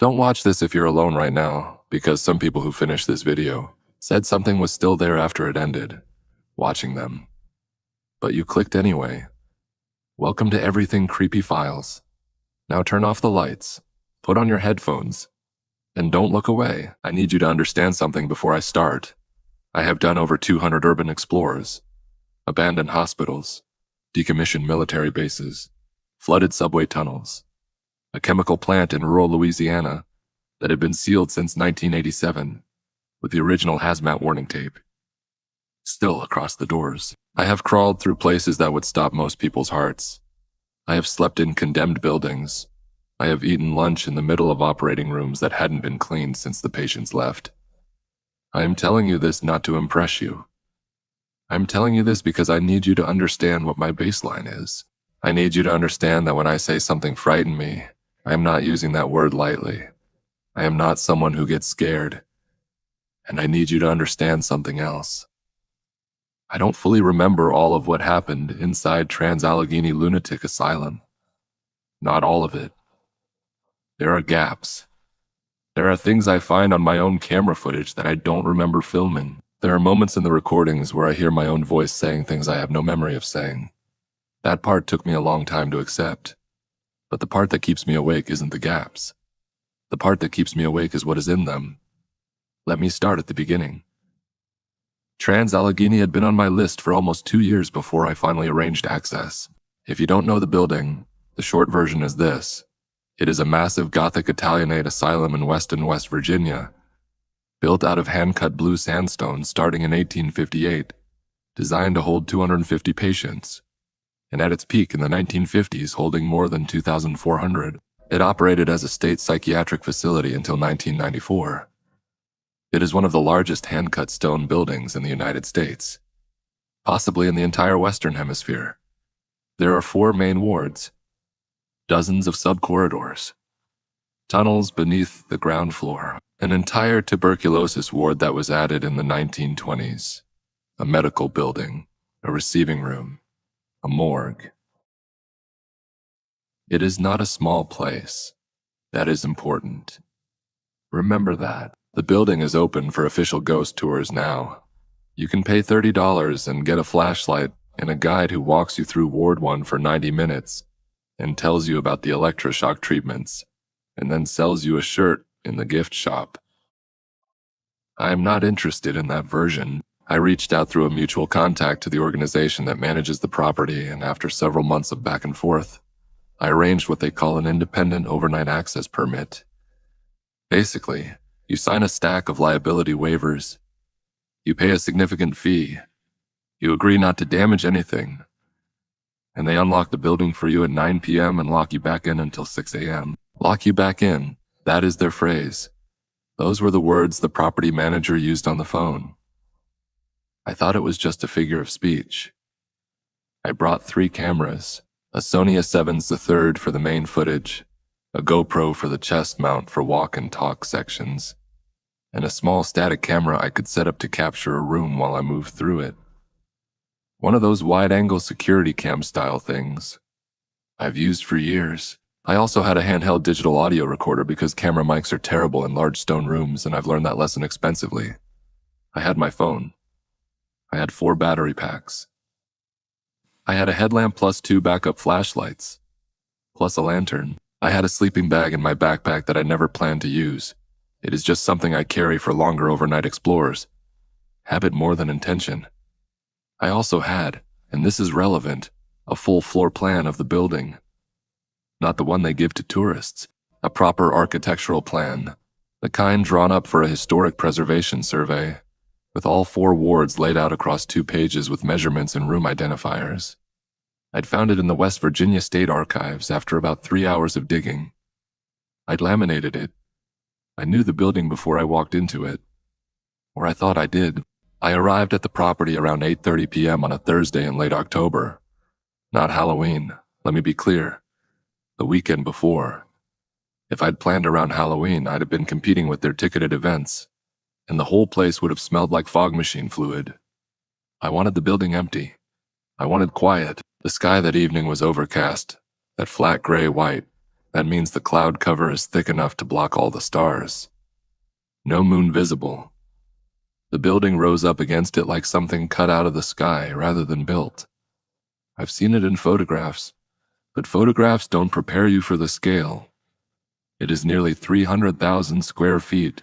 Don't watch this if you're alone right now, because some people who finished this video said something was still there after it ended, watching them. But you clicked anyway. Welcome to Everything Creepy Files. Now turn off the lights, put on your headphones, and don't look away. I need you to understand something before I start. I have done over 200 urban explorers, abandoned hospitals, decommissioned military bases, flooded subway tunnels, a chemical plant in rural Louisiana that had been sealed since 1987 with the original hazmat warning tape still across the doors. I have crawled through places that would stop most people's hearts. I have slept in condemned buildings. I have eaten lunch in the middle of operating rooms that hadn't been cleaned since the patients left. I am telling you this not to impress you. I'm telling you this because I need you to understand what my baseline is. I need you to understand that when I say something frightened me, I am not using that word lightly. I am not someone who gets scared. And I need you to understand something else. I don't fully remember all of what happened inside Trans-Allegheny Lunatic Asylum. Not all of it. There are gaps. There are things I find on my own camera footage that I don't remember filming. There are moments in the recordings where I hear my own voice saying things I have no memory of saying. That part took me a long time to accept. But the part that keeps me awake isn't the gaps. The part that keeps me awake is what is in them. Let me start at the beginning. Trans-Allegheny had been on my list for almost 2 years before I finally arranged access. If you don't know the building, the short version is this. It is a massive Gothic Italianate asylum in Weston, West Virginia, built out of hand-cut blue sandstone starting in 1858, designed to hold 250 patients, and at its peak in the 1950s holding more than 2,400. It operated as a state psychiatric facility until 1994. It is one of the largest hand-cut stone buildings in the United States, possibly in the entire Western Hemisphere. There are 4 main wards, dozens of sub-corridors, tunnels beneath the ground floor, an entire tuberculosis ward that was added in the 1920s, a medical building, a receiving room, a morgue. It is not a small place. That is important. Remember that. The building is open for official ghost tours now. You can pay $30 and get a flashlight and a guide who walks you through Ward 1 for 90 minutes and tells you about the electroshock treatments, and then sells you a shirt in the gift shop. I am not interested in that version. I reached out through a mutual contact to the organization that manages the property, and after several months of back and forth, I arranged what they call an independent overnight access permit. Basically, you sign a stack of liability waivers. You pay a significant fee. You agree not to damage anything. And they unlock the building for you at 9 p.m. and lock you back in until 6 a.m. Lock you back in. That is their phrase. Those were the words the property manager used on the phone. I thought it was just a figure of speech. I brought 3 cameras, a Sony A7's III for the main footage, a GoPro for the chest mount for walk and talk sections, and a small static camera I could set up to capture a room while I moved through it. One of those wide-angle security cam style things I've used for years. I also had a handheld digital audio recorder because camera mics are terrible in large stone rooms, and I've learned that lesson expensively. I had my phone. I had 4 battery packs. I had a headlamp plus 2 backup flashlights, plus a lantern. I had a sleeping bag in my backpack that I never planned to use. It is just something I carry for longer overnight explorers. Habit more than intention. I also had, and this is relevant, a full floor plan of the building. Not the one they give to tourists. A proper architectural plan. The kind drawn up for a historic preservation survey, with all 4 wards laid out across 2 pages with measurements and room identifiers. I'd found it in the West Virginia State Archives after about 3 hours of digging. I'd laminated it. I knew the building before I walked into it. Or I thought I did. I arrived at the property around 8:30 p.m. on a Thursday in late October. Not Halloween, let me be clear. The weekend before. If I'd planned around Halloween, I'd have been competing with their ticketed events, and the whole place would have smelled like fog machine fluid. I wanted the building empty. I wanted quiet. The sky that evening was overcast, that flat gray white, That means the cloud cover is thick enough to block all the stars. No moon visible. The building rose up against it like something cut out of the sky rather than built. I've seen it in photographs, but photographs don't prepare you for the scale. It is nearly 300,000 square feet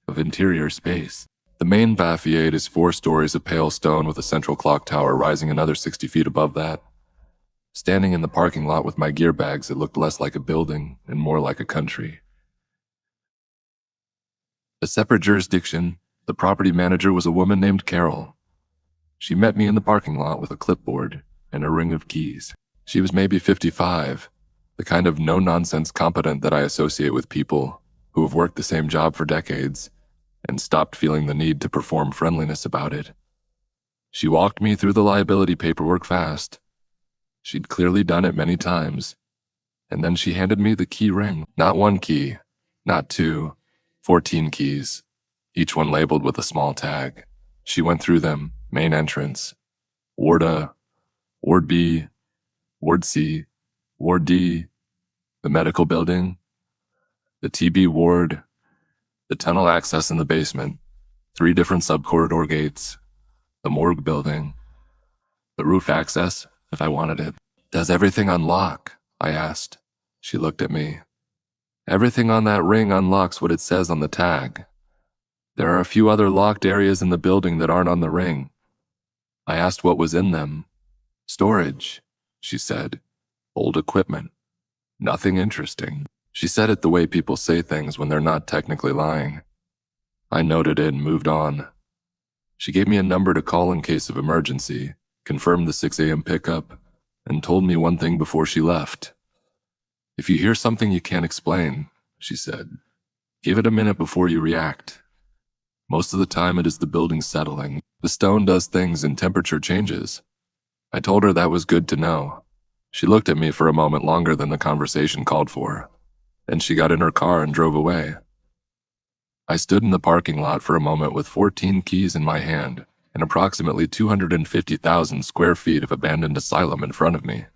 of interior space. The main amphitheater is 4 stories of pale stone with a central clock tower rising another 60 feet above that. Standing in the parking lot with my gear bags, it looked less like a building and more like a country. A separate jurisdiction, the property manager was a woman named Carol. She met me in the parking lot with a clipboard and a ring of keys. She was maybe 55, the kind of no-nonsense competent that I associate with people who have worked the same job for decades and stopped feeling the need to perform friendliness about it. She walked me through the liability paperwork fast. She'd clearly done it many times. And then she handed me the key ring. Not 1 key, not 2, 14 keys, each one labeled with a small tag. She went through them: main entrance, Ward A, Ward B, Ward C, Ward D, the medical building, the TB ward, the tunnel access in the basement, 3 different sub-corridor gates, the morgue building, the roof access if I wanted it. Does everything unlock? I asked. She looked at me. Everything on that ring unlocks what it says on the tag. There are a few other locked areas in the building that aren't on the ring. I asked what was in them. Storage, she said. Old equipment. Nothing interesting. She said it the way people say things when they're not technically lying. I noted it and moved on. She gave me a number to call in case of emergency, confirmed the 6 a.m. pickup, and told me one thing before she left. If you hear something you can't explain, she said, give it a minute before you react. Most of the time it is the building settling. The stone does things and temperature changes. I told her that was good to know. She looked at me for a moment longer than the conversation called for. Then she got in her car and drove away. I stood in the parking lot for a moment with 14 keys in my hand and approximately 250,000 square feet of abandoned asylum in front of me.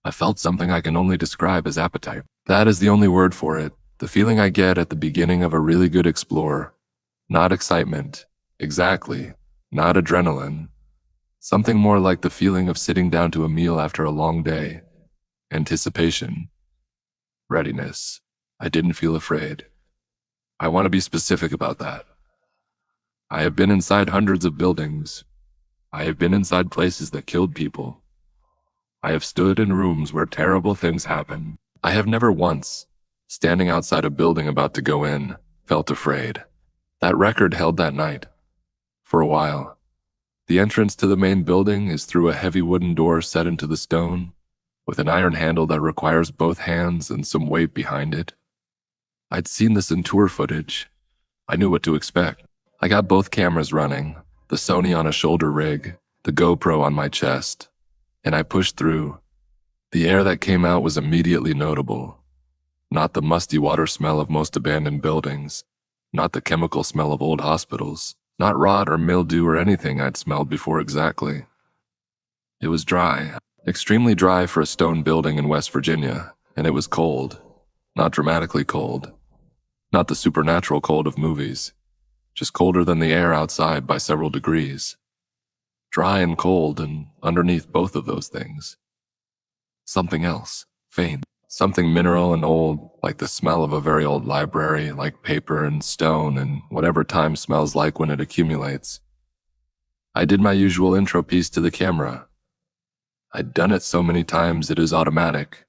I felt something I can only describe as appetite. That is the only word for it, the feeling I get at the beginning of a really good explore. Not excitement, exactly, not adrenaline. Something more like the feeling of sitting down to a meal after a long day. Anticipation. Readiness. I didn't feel afraid. I want to be specific about that. I have been inside hundreds of buildings. I have been inside places that killed people. I have stood in rooms where terrible things happen. I have never once, standing outside a building about to go in, felt afraid. That record held that night. For a while. The entrance to the main building is through a heavy wooden door set into the stone, with an iron handle that requires both hands and some weight behind it. I'd seen this in tour footage. I knew what to expect. I got both cameras running, the Sony on a shoulder rig, the GoPro on my chest, and I pushed through. The air that came out was immediately notable. Not the musty water smell of most abandoned buildings, not the chemical smell of old hospitals, not rot or mildew or anything I'd smelled before exactly. It was dry, extremely dry for a stone building in West Virginia, and it was cold, not dramatically cold, not the supernatural cold of movies, just colder than the air outside by several degrees. Dry and cold, and underneath both of those things, something else, faint, something mineral and old, like the smell of a very old library, like paper and stone and whatever time smells like when it accumulates. I did my usual intro piece to the camera. I'd done it so many times it is automatic,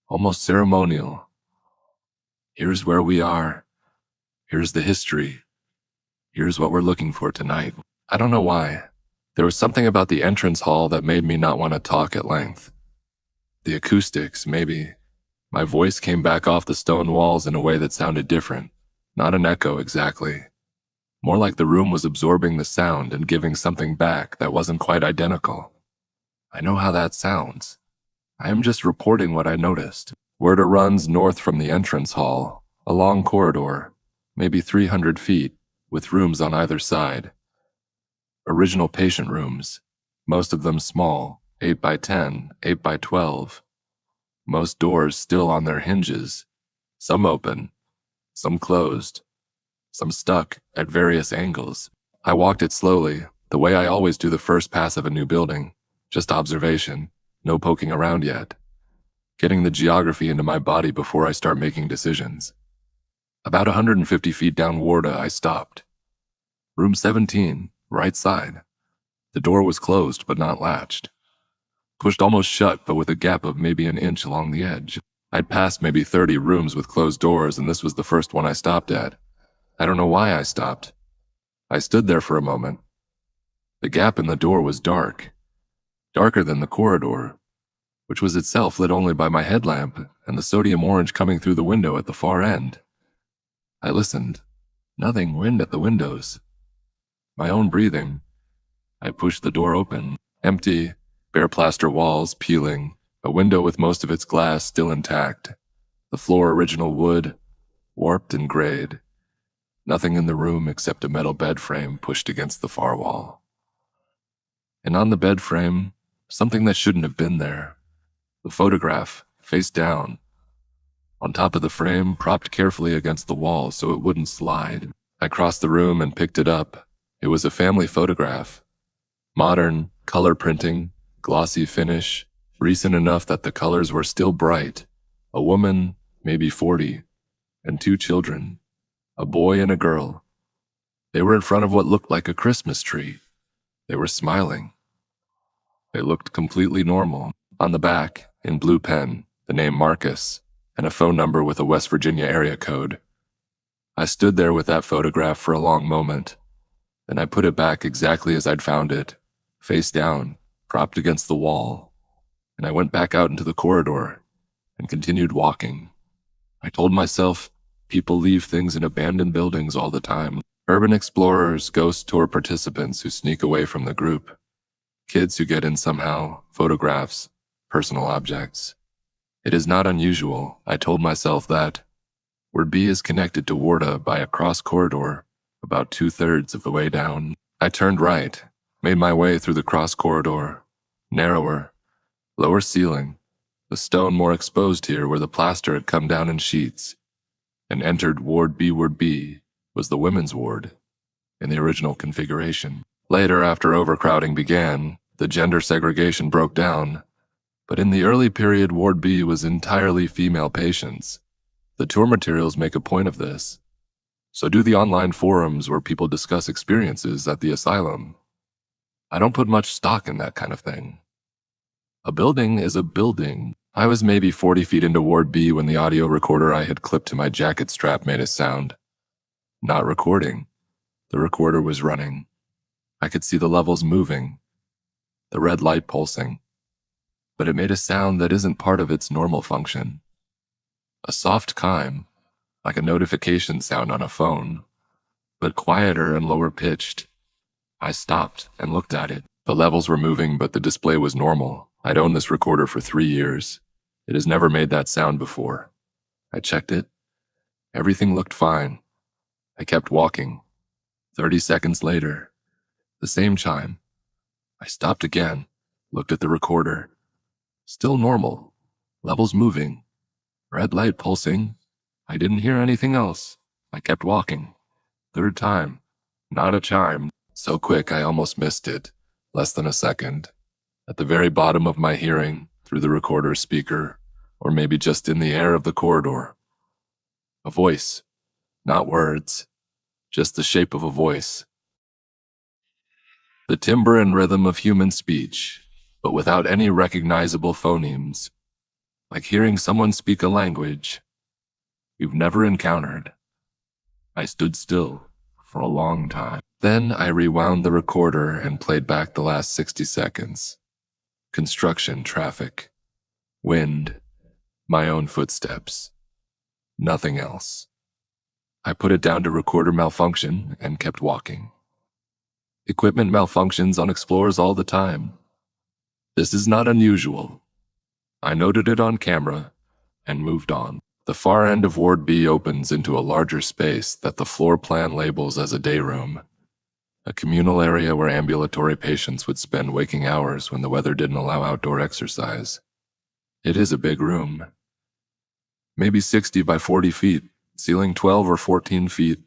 almost ceremonial. Here's where we are. Here's the history. Here's what we're looking for tonight. I don't know why. There was something about the entrance hall that made me not want to talk at length. The acoustics, maybe. My voice came back off the stone walls in a way that sounded different. Not an echo exactly. More like the room was absorbing the sound and giving something back that wasn't quite identical. I know how that sounds. I am just reporting what I noticed. Word it runs north from the entrance hall, a long corridor, maybe 300 feet, with rooms on either side. Original patient rooms, most of them small, 8 by 10, 8 by 12. most doors still on their hinges, some open, some closed, some stuck at various angles. I walked it slowly, the way I always do the first pass of a new building, just observation, no poking around yet, getting the geography into my body before I start making decisions. About 150 feet down Warda, I stopped. Room 17, right side. The door was closed but not latched. Pushed almost shut, but with a gap of maybe an inch along the edge. I'd passed maybe 30 rooms with closed doors, and this was the first one I stopped at. I don't know why I stopped. I stood there for a moment. The gap in the door was dark. Darker than the corridor, which was itself lit only by my headlamp and the sodium orange coming through the window at the far end. I listened. Nothing, wind at the windows. My own breathing. I pushed the door open. Empty, bare plaster walls peeling, a window with most of its glass still intact. The floor original wood, warped and grayed. Nothing in the room except a metal bed frame pushed against the far wall. And on the bed frame, something that shouldn't have been there. The photograph, face down. On top of the frame, propped carefully against the wall so it wouldn't slide. I crossed the room and picked it up. It was a family photograph. Modern, color printing, glossy finish, recent enough that the colors were still bright. A woman, maybe 40, and 2 children, a boy and a girl. They were in front of what looked like a Christmas tree. They were smiling. They looked completely normal. On the back, in blue pen, the name Marcus, and a phone number with a West Virginia area code. I stood there with that photograph for a long moment. Then I put it back exactly as I'd found it, face down, propped against the wall. And I went back out into the corridor and continued walking. I told myself, people leave things in abandoned buildings all the time. Urban explorers, ghost tour participants who sneak away from the group. Kids who get in somehow, photographs, personal objects. It is not unusual, I told myself that. Word B is connected to Warda by a cross corridor, about 2/3 of the way down. I turned right, made my way through the cross corridor. Narrower, lower ceiling, the stone more exposed here where the plaster had come down in sheets, and entered Ward B. Ward B was the women's ward, in the original configuration. Later, after overcrowding began, the gender segregation broke down, but in the early period Ward B was entirely female patients. The tour materials make a point of this. So do the online forums where people discuss experiences at the asylum. I don't put much stock in that kind of thing. A building is a building. I was maybe 40 feet into Ward B when the audio recorder I had clipped to my jacket strap made a sound. Not recording. The recorder was running. I could see the levels moving, the red light pulsing, but it made a sound that isn't part of its normal function. A soft chime, like a notification sound on a phone, but quieter and lower pitched. I stopped and looked at it. The levels were moving, but the display was normal. I'd owned this recorder for 3 years. It has never made that sound before. I checked it. Everything looked fine. I kept walking. 30 seconds later, the same chime. I stopped again, looked at the recorder. Still normal. Levels moving. Red light pulsing. I didn't hear anything else. I kept walking. 3rd time. Not a chime. So quick I almost missed it. Less than a second. At the very bottom of my hearing, through the recorder speaker, or maybe just in the air of the corridor. A voice. Not words. Just the shape of a voice. The timbre and rhythm of human speech, but without any recognizable phonemes. Like hearing someone speak a language you've never encountered. I stood still for a long time. Then I rewound the recorder and played back the last 60 seconds. Construction traffic. Wind. My own footsteps. Nothing else. I put it down to recorder malfunction and kept walking. Equipment malfunctions on explorers all the time. This is not unusual. I noted it on camera and moved on. The far end of Ward B opens into a larger space that the floor plan labels as a day room, a communal area where ambulatory patients would spend waking hours when the weather didn't allow outdoor exercise. It is a big room. Maybe 60 by 40 feet, ceiling 12 or 14 feet,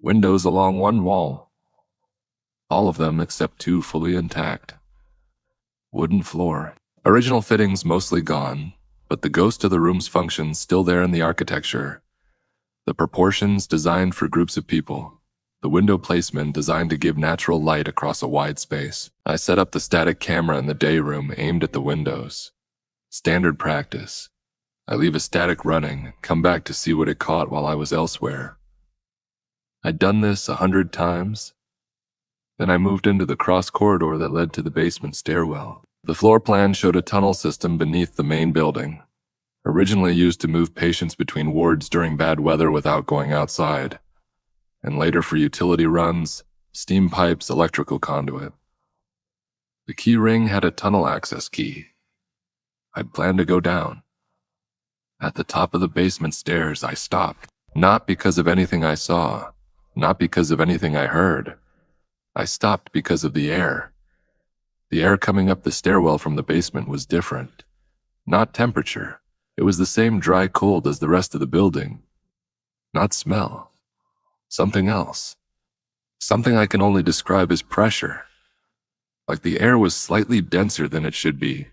windows along one wall. All of them except two fully intact. Wooden floor. Original fittings mostly gone, but the ghost of the room's function still there in the architecture. The proportions designed for groups of people. The window placement designed to give natural light across a wide space. I set up the static camera in the day room aimed at the windows. Standard practice. I leave a static running, come back to see what it caught while I was elsewhere. I'd done this 100 times. Then I moved into the cross corridor that led to the basement stairwell. The floor plan showed a tunnel system beneath the main building, originally used to move patients between wards during bad weather without going outside, and later for utility runs, steam pipes, electrical conduit. The key ring had a tunnel access key. I'd planned to go down. At the top of the basement stairs, I stopped, not because of anything I saw, not because of anything I heard. I stopped because of the air. The air coming up the stairwell from the basement was different. Not temperature. It was the same dry cold as the rest of the building. Not smell. Something else. Something I can only describe as pressure. Like the air was slightly denser than it should be.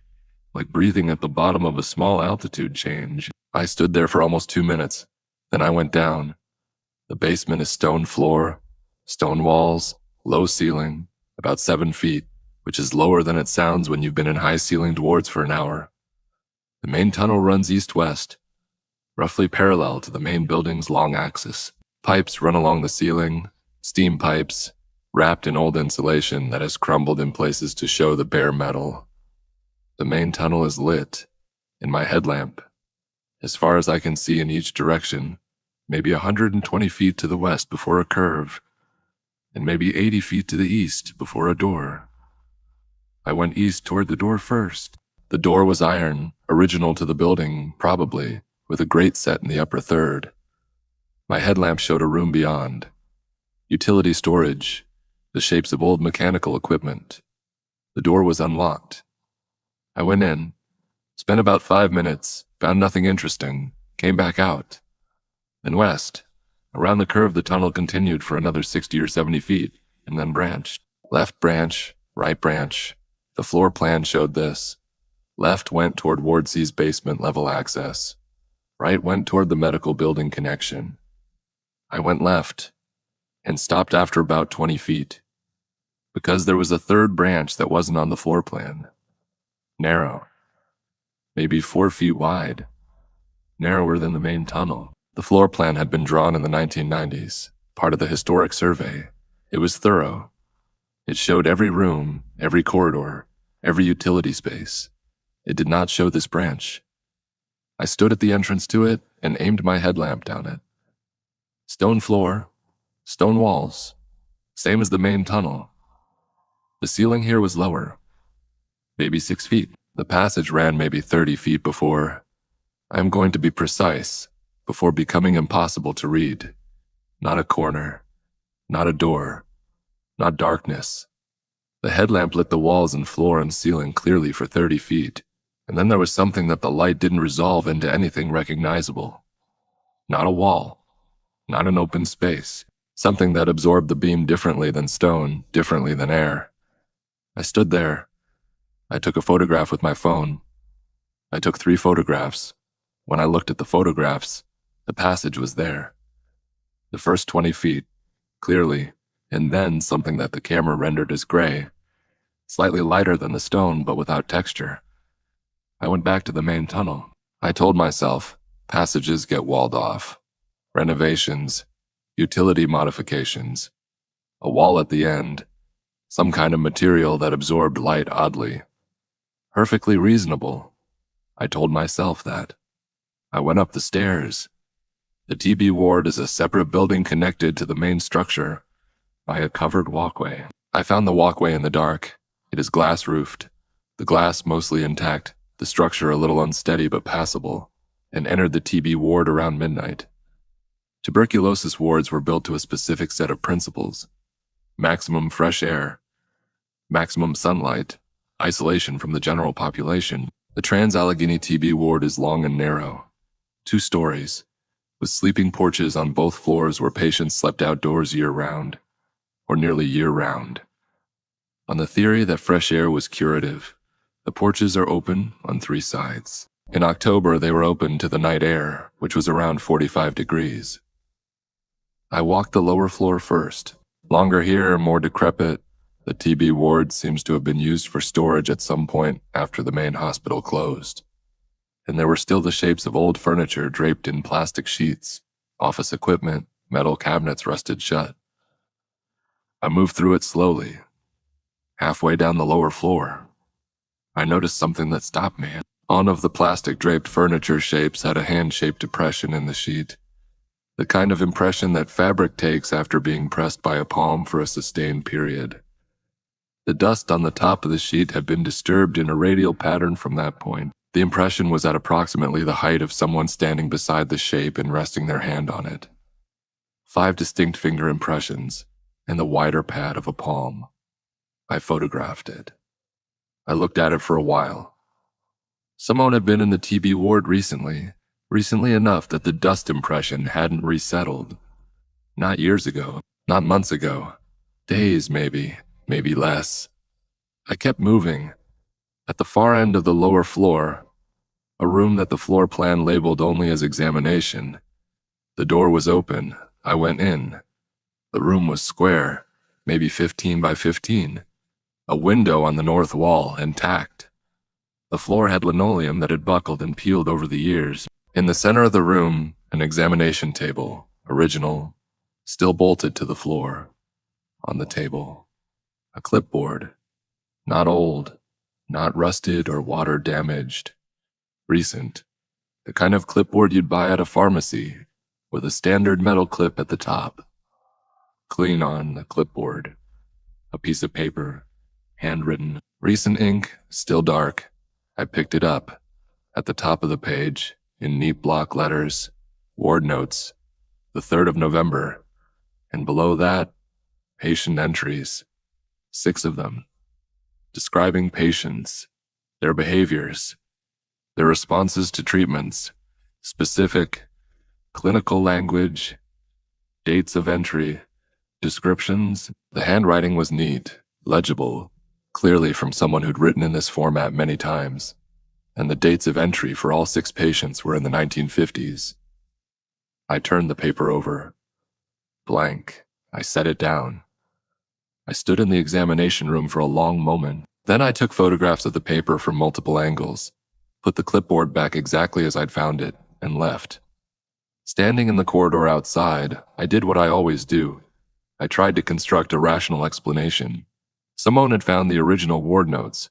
Like breathing at the bottom of a small altitude change. I stood there for almost 2 minutes. Then I went down. The basement is stone floor, stone walls, low ceiling, about 7 feet, which is lower than it sounds when you've been in high-ceilinged wards for an hour. The main tunnel runs east-west, roughly parallel to the main building's long axis. Pipes run along the ceiling, steam pipes, wrapped in old insulation that has crumbled in places to show the bare metal. The main tunnel is lit, in my headlamp, as far as I can see in each direction, maybe 120 feet to the west before a curve, and maybe 80 feet to the east before a door. I went east toward the door first. The door was iron, original to the building, probably, with a grate set in the upper third. My headlamp showed a room beyond. Utility storage, the shapes of old mechanical equipment. The door was unlocked. I went in, spent about 5 minutes, found nothing interesting, came back out. Then west. Around the curve the tunnel continued for another 60 or 70 feet, and then branched. Left branch, right branch. The floor plan showed this. Left went toward Ward C's basement level access. Right went toward the medical building connection. I went left, and stopped after about 20 feet, because there was a third branch that wasn't on the floor plan. Narrow. Maybe 4 feet wide. Narrower than the main tunnel. The floor plan had been drawn in the 1990s, part of the historic survey. It was thorough. It showed every room, every corridor, every utility space. It did not show this branch. I stood at the entrance to it and aimed my headlamp down it. Stone floor, stone walls, same as the main tunnel. The ceiling here was lower, maybe 6 feet. The passage ran maybe 30 feet before, I am going to be precise, before becoming impossible to read. Not a corner, not a door, not darkness. The headlamp lit the walls and floor and ceiling clearly for 30 feet, and then there was something that the light didn't resolve into anything recognizable. Not a wall, not an open space, something that absorbed the beam differently than stone, differently than air. I stood there. I took a photograph with my phone. I took 3 photographs. When I looked at the photographs, the passage was there. The first 20 feet, clearly, and then something that the camera rendered as gray, slightly lighter than the stone but without texture. I went back to the main tunnel. I told myself, passages get walled off. Renovations, utility modifications, a wall at the end, some kind of material that absorbed light oddly. Perfectly reasonable. I told myself that. I went up the stairs. The TB ward is a separate building connected to the main structure by a covered walkway. I found the walkway in the dark. It is glass-roofed, the glass mostly intact, the structure a little unsteady but passable, and entered the TB ward around midnight. Tuberculosis wards were built to a specific set of principles: maximum fresh air, maximum sunlight, isolation from the general population. The Trans-Allegheny TB ward is long and narrow, 2 stories, with sleeping porches on both floors where patients slept outdoors year-round, or nearly year-round. On the theory that fresh air was curative, the porches are open on 3 sides. In October, they were open to the night air, which was around 45 degrees. I walked the lower floor first. Longer here, more decrepit. The TB ward seems to have been used for storage at some point after the main hospital closed. And there were still the shapes of old furniture draped in plastic sheets, office equipment, metal cabinets rusted shut. I moved through it slowly. Halfway down the lower floor, I noticed something that stopped me. One of the plastic draped furniture shapes had a hand-shaped depression in the sheet. The kind of impression that fabric takes after being pressed by a palm for a sustained period. The dust on the top of the sheet had been disturbed in a radial pattern from that point. The impression was at approximately the height of someone standing beside the shape and resting their hand on it. 5 distinct finger impressions, and the wider pad of a palm. I photographed it. I looked at it for a while. Someone had been in the TB ward recently enough that the dust impression hadn't resettled. Not years ago, not months ago. Days maybe less. I kept moving. At the far end of the lower floor, a room that the floor plan labeled only as examination. The door was open. I went in. The room was square, maybe 15 by 15. A window on the north wall, intact. The floor had linoleum that had buckled and peeled over the years. In the center of the room, an examination table, original, still bolted to the floor. On the table, a clipboard, not old, not rusted or water damaged. Recent, the kind of clipboard you'd buy at a pharmacy, with a standard metal clip at the top. Clean on the clipboard, a piece of paper, handwritten, recent ink, still dark. I picked it up. At the top of the page, in neat block letters, ward notes, the 3rd of November, and below that, patient entries, 6 of them, describing patients, their behaviors, their responses to treatments, specific, clinical language, dates of entry, descriptions. The handwriting was neat, legible, clearly from someone who'd written in this format many times, and the dates of entry for all 6 patients were in the 1950s. I turned the paper over. Blank. I set it down. I stood in the examination room for a long moment. Then I took photographs of the paper from multiple angles, put the clipboard back exactly as I'd found it, and left. Standing in the corridor outside, I did what I always do. I tried to construct a rational explanation. Someone had found the original ward notes,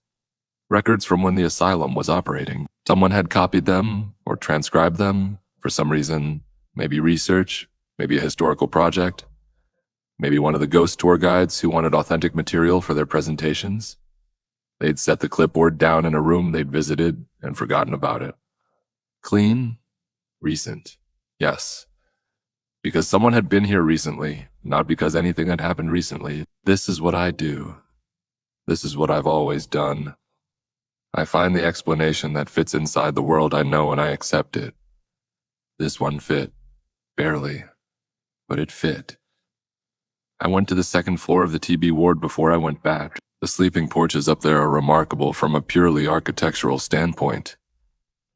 records from when the asylum was operating. Someone had copied them or transcribed them for some reason, maybe research, maybe a historical project, maybe one of the ghost tour guides who wanted authentic material for their presentations. They'd set the clipboard down in a room they'd visited and forgotten about it. Clean, recent, yes. Because someone had been here recently, not because anything had happened recently. This is what I do. This is what I've always done. I find the explanation that fits inside the world I know and I accept it. This one fit. Barely. But it fit. I went to the 2nd floor of the TB ward before I went back. The sleeping porches up there are remarkable from a purely architectural standpoint.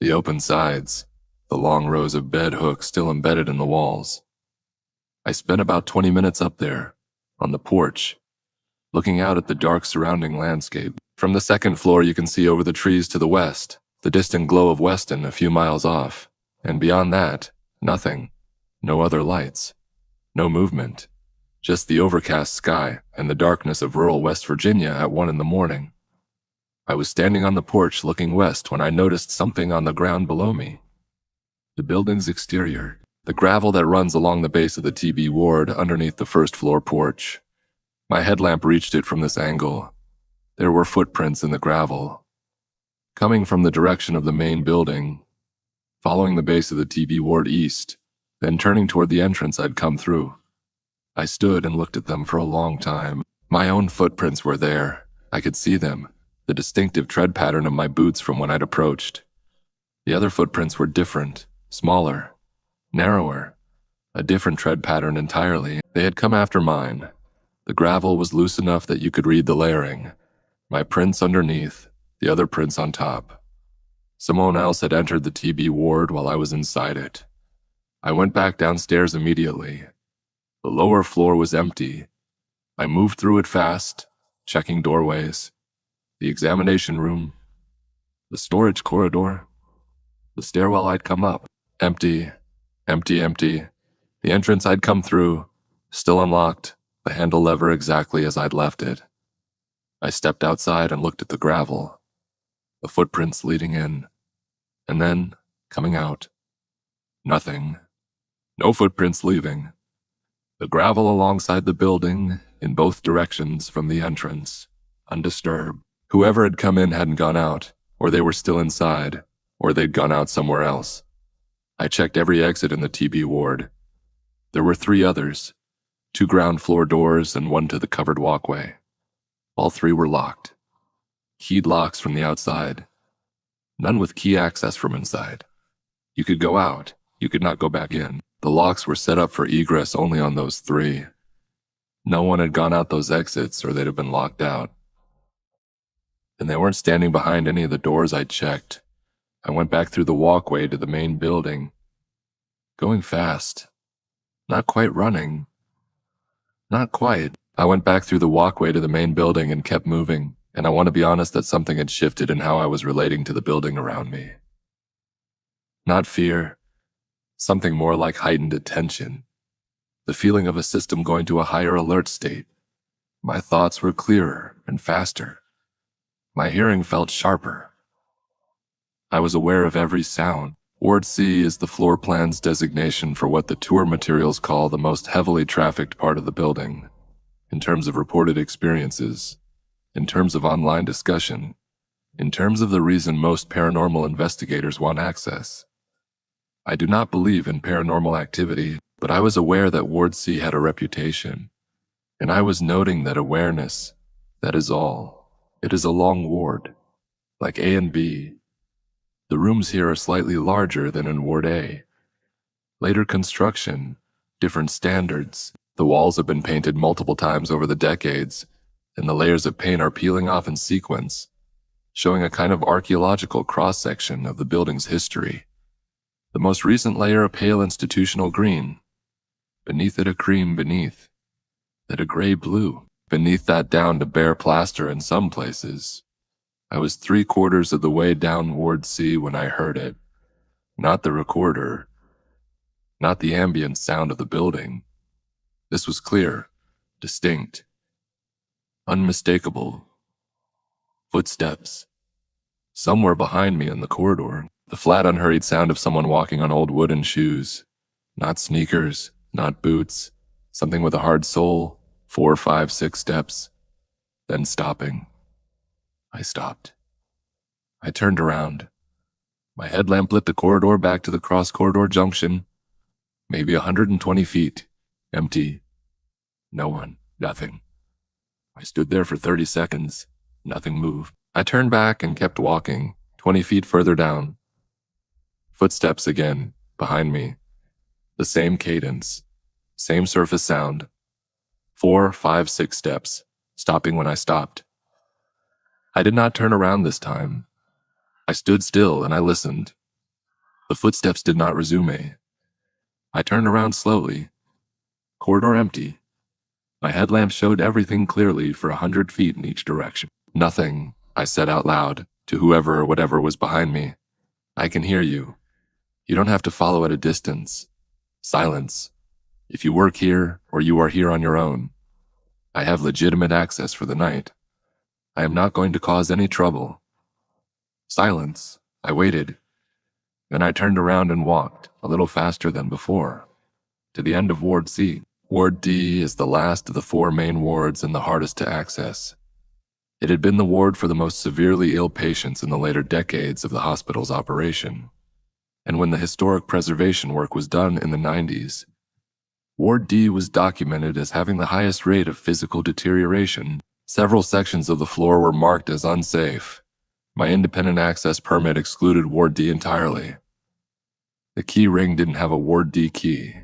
The open sides, the long rows of bed hooks still embedded in the walls. I spent about 20 minutes up there, on the porch, looking out at the dark surrounding landscape. From the 2nd floor you can see over the trees to the west, the distant glow of Weston a few miles off, and beyond that, nothing. No other lights. No movement. Just the overcast sky and the darkness of rural West Virginia at 1 in the morning. I was standing on the porch looking west when I noticed something on the ground below me. The building's exterior, the gravel that runs along the base of the TB ward underneath the 1st floor porch. My headlamp reached it from this angle. There were footprints in the gravel, coming from the direction of the main building, following the base of the TB ward east, then turning toward the entrance I'd come through. I stood and looked at them for a long time. My own footprints were there. I could see them, the distinctive tread pattern of my boots from when I'd approached. The other footprints were different, smaller, narrower, a different tread pattern entirely. They had come after mine. The gravel was loose enough that you could read the layering. My prints underneath, the other prints on top. Someone else had entered the TB ward while I was inside it. I went back downstairs immediately. The lower floor was empty. I moved through it fast, checking doorways, the examination room, the storage corridor, the stairwell I'd come up. Empty, empty, empty. The entrance I'd come through, still unlocked, the handle lever exactly as I'd left it. I stepped outside and looked at the gravel, the footprints leading in, and then, coming out, nothing. No footprints leaving. The gravel alongside the building, in both directions from the entrance, undisturbed. Whoever had come in hadn't gone out, or they were still inside, or they'd gone out somewhere else. I checked every exit in the TB ward. There were 3 others, 2 ground floor doors and 1 to the covered walkway. All 3 were locked. Keyed locks from the outside. None with key access from inside. You could go out, you could not go back in. The locks were set up for egress only on those 3. No one had gone out those exits or they'd have been locked out. And they weren't standing behind any of the doors I'd checked. I went back through the walkway to the main building. Going fast. Not quite running. Not quite. I went back through the walkway to the main building and kept moving, and I want to be honest that something had shifted in how I was relating to the building around me. Not fear. Something more like heightened attention. The feeling of a system going to a higher alert state. My thoughts were clearer and faster. My hearing felt sharper. I was aware of every sound. Ward C is the floor plan's designation for what the tour materials call the most heavily trafficked part of the building, in terms of reported experiences, in terms of online discussion, in terms of the reason most paranormal investigators want access. I do not believe in paranormal activity, but I was aware that Ward C had a reputation, and I was noting that awareness, that is all. It is a long ward, like A and B. The rooms here are slightly larger than in Ward A. Later construction, different standards. The walls have been painted multiple times over the decades, and the layers of paint are peeling off in sequence, showing a kind of archaeological cross-section of the building's history. The most recent layer a pale institutional green. Beneath it a cream beneath. Then a gray blue. Beneath that down to bare plaster in some places. I was 3/4 of the way down Ward C when I heard it. Not the recorder. Not the ambient sound of the building. This was clear, distinct, unmistakable. Footsteps. Somewhere behind me in the corridor, the flat unhurried sound of someone walking on old wooden shoes. Not sneakers, not boots, something with a hard sole, 4, 5, 6 steps. Then stopping. I stopped. I turned around. My headlamp lit the corridor back to the cross-corridor junction. Maybe 120 feet. Empty. No one. Nothing. I stood there for 30 seconds. Nothing moved. I turned back and kept walking, 20 feet further down. Footsteps again, behind me. The same cadence. Same surface sound. 4, 5, 6 steps, stopping when I stopped. I did not turn around this time. I stood still and I listened. The footsteps did not resume. I turned around slowly. Corridor empty. My headlamp showed everything clearly for 100 feet in each direction. Nothing, I said out loud, to whoever or whatever was behind me. I can hear you. You don't have to follow at a distance. Silence. If you work here, or you are here on your own. I have legitimate access for the night. I am not going to cause any trouble. Silence. I waited. Then I turned around and walked, a little faster than before, to the end of Ward C. Ward D is the last of the 4 main wards and the hardest to access. It had been the ward for the most severely ill patients in the later decades of the hospital's operation. And when the historic preservation work was done in the 90s, Ward D was documented as having the highest rate of physical deterioration Several sections of the floor were marked as unsafe. My independent access permit excluded Ward D entirely. The key ring didn't have a Ward D key.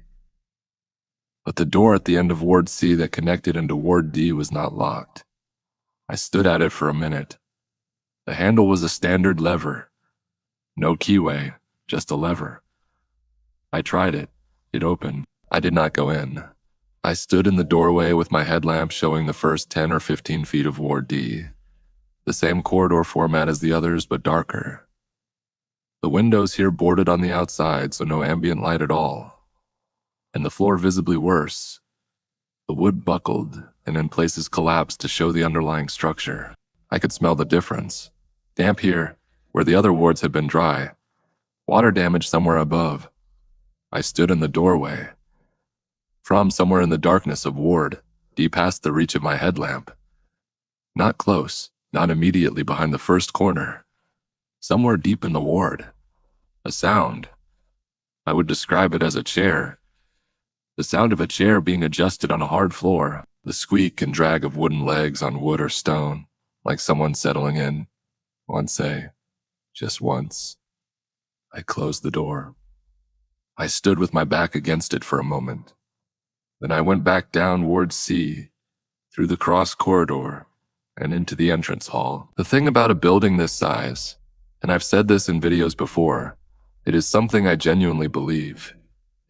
But the door at the end of Ward C that connected into Ward D was not locked. I stood at it for a minute. The handle was a standard lever. No keyway, just a lever. I tried it. It opened. I did not go in. I stood in the doorway with my headlamp showing the first 10 or 15 feet of Ward D. The same corridor format as the others, but darker. The windows here boarded on the outside, so no ambient light at all. And the floor visibly worse. The wood buckled and in places collapsed to show the underlying structure. I could smell the difference. Damp here, where the other wards had been dry. Water damage somewhere above. I stood in the doorway. From somewhere in the darkness of Ward D past the reach of my headlamp. Not close, not immediately behind the first corner. Somewhere deep in the ward. A sound. I would describe it as a chair. The sound of a chair being adjusted on a hard floor. The squeak and drag of wooden legs on wood or stone, like someone settling in. Once, just once. I closed the door. I stood with my back against it for a moment. Then I went back down Ward C, through the cross corridor, and into the entrance hall. The thing about a building this size, and I've said this in videos before, it is something I genuinely believe,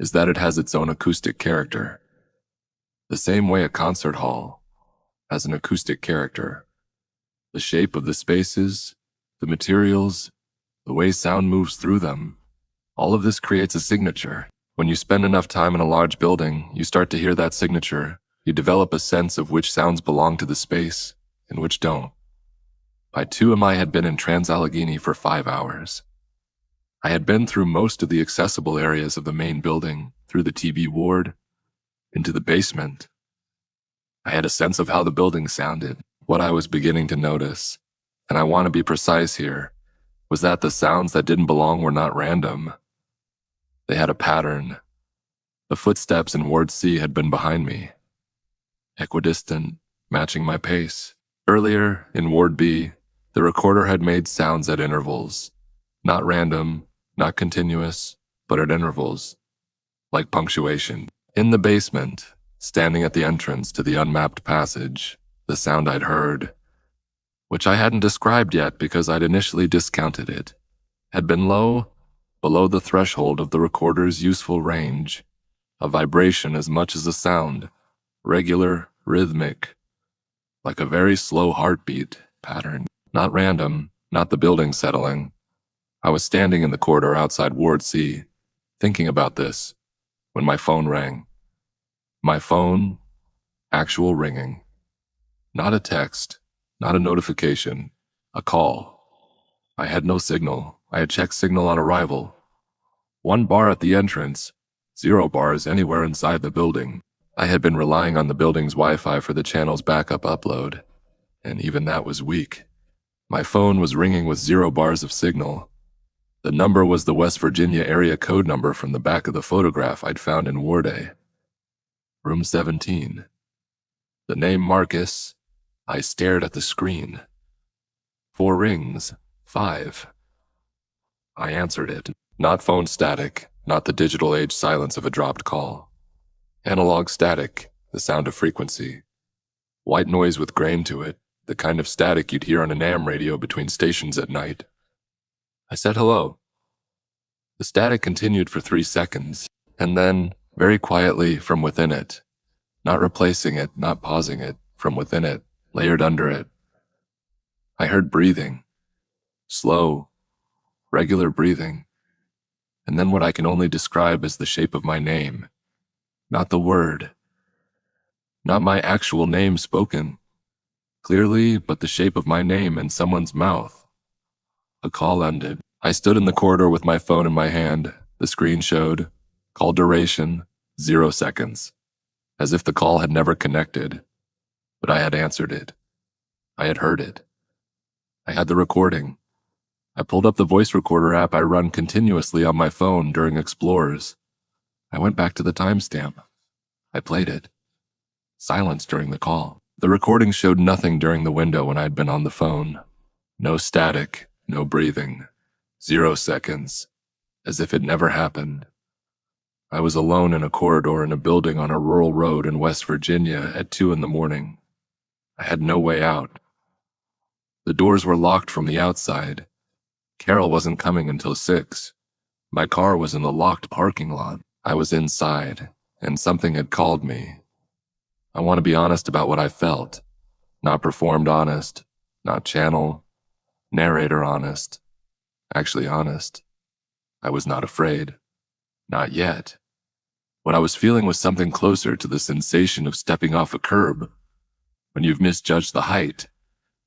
is that it has its own acoustic character. The same way a concert hall has an acoustic character. The shape of the spaces, the materials, the way sound moves through them, all of this creates a signature. When you spend enough time in a large building, you start to hear that signature. You develop a sense of which sounds belong to the space and which don't. By 2 AM I had been in Trans-Allegheny for 5 hours. I had been through most of the accessible areas of the main building, through the TB ward, into the basement. I had a sense of how the building sounded. What I was beginning to notice, and I want to be precise here, was that the sounds that didn't belong were not random. They had a pattern. The footsteps in Ward C had been behind me, equidistant, matching my pace. Earlier, in Ward B, the recorder had made sounds at intervals. Not random, not continuous, but at intervals, like punctuation. In the basement, standing at the entrance to the unmapped passage, the sound I'd heard, which I hadn't described yet because I'd initially discounted it, had been low, below the threshold of the recorder's useful range, a vibration as much as a sound, regular, rhythmic, like a very slow heartbeat pattern, not random, not the building settling. I was standing in the corridor outside Ward C, thinking about this, when my phone rang. My phone, actual ringing. Not a text, not a notification, a call. I had no signal. I had checked signal on arrival. 1 bar at the entrance, 0 bars anywhere inside the building. I had been relying on the building's Wi-Fi for the channel's backup upload, and even that was weak. My phone was ringing with 0 bars of signal. The number was the West Virginia area code number from the back of the photograph I'd found in Ward A. Room 17. The name Marcus. I stared at the screen. 4 rings. 5. I answered it. Not phone static, not the digital age silence of a dropped call. Analog static, the sound of frequency. White noise with grain to it, the kind of static you'd hear on an AM radio between stations at night. I said hello. The static continued for 3 seconds, and then, very quietly from within it, not replacing it, not pausing it, from within it, layered under it, I heard breathing. Slow, regular breathing. And then what I can only describe as the shape of my name. Not the word. Not my actual name spoken. Clearly, but the shape of my name in someone's mouth. The call ended. I stood in the corridor with my phone in my hand. The screen showed, call duration, 0 seconds. As if the call had never connected. But I had answered it. I had heard it. I had the recording. I pulled up the voice recorder app I run continuously on my phone during explores. I went back to the timestamp. I played it. Silence during the call. The recording showed nothing during the window when I'd been on the phone. No static, no breathing, 0 seconds, as if it never happened. I was alone in a corridor in a building on a rural road in West Virginia at 2 in the morning. I had no way out. The doors were locked from the outside. Carol wasn't coming until 6. My car was in the locked parking lot. I was inside, and something had called me. I want to be honest about what I felt. Not performed honest, not channel, narrator honest. Actually honest. I was not afraid. Not yet. What I was feeling was something closer to the sensation of stepping off a curb. When you've misjudged the height,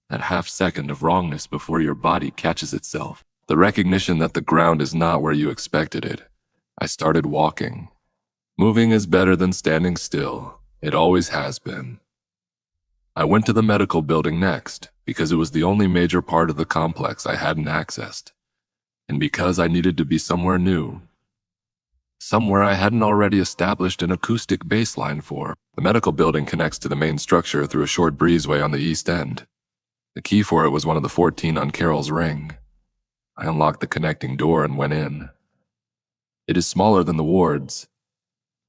that half second of wrongness before your body catches itself. The recognition that the ground is not where you expected it. I started walking. Moving is better than standing still. It always has been. I went to the medical building next, because it was the only major part of the complex I hadn't accessed. And because I needed to be somewhere new. Somewhere I hadn't already established an acoustic baseline for. The medical building connects to the main structure through a short breezeway on the east end. The key for it was one of the 14 on Carol's ring. I unlocked the connecting door and went in. It is smaller than the wards.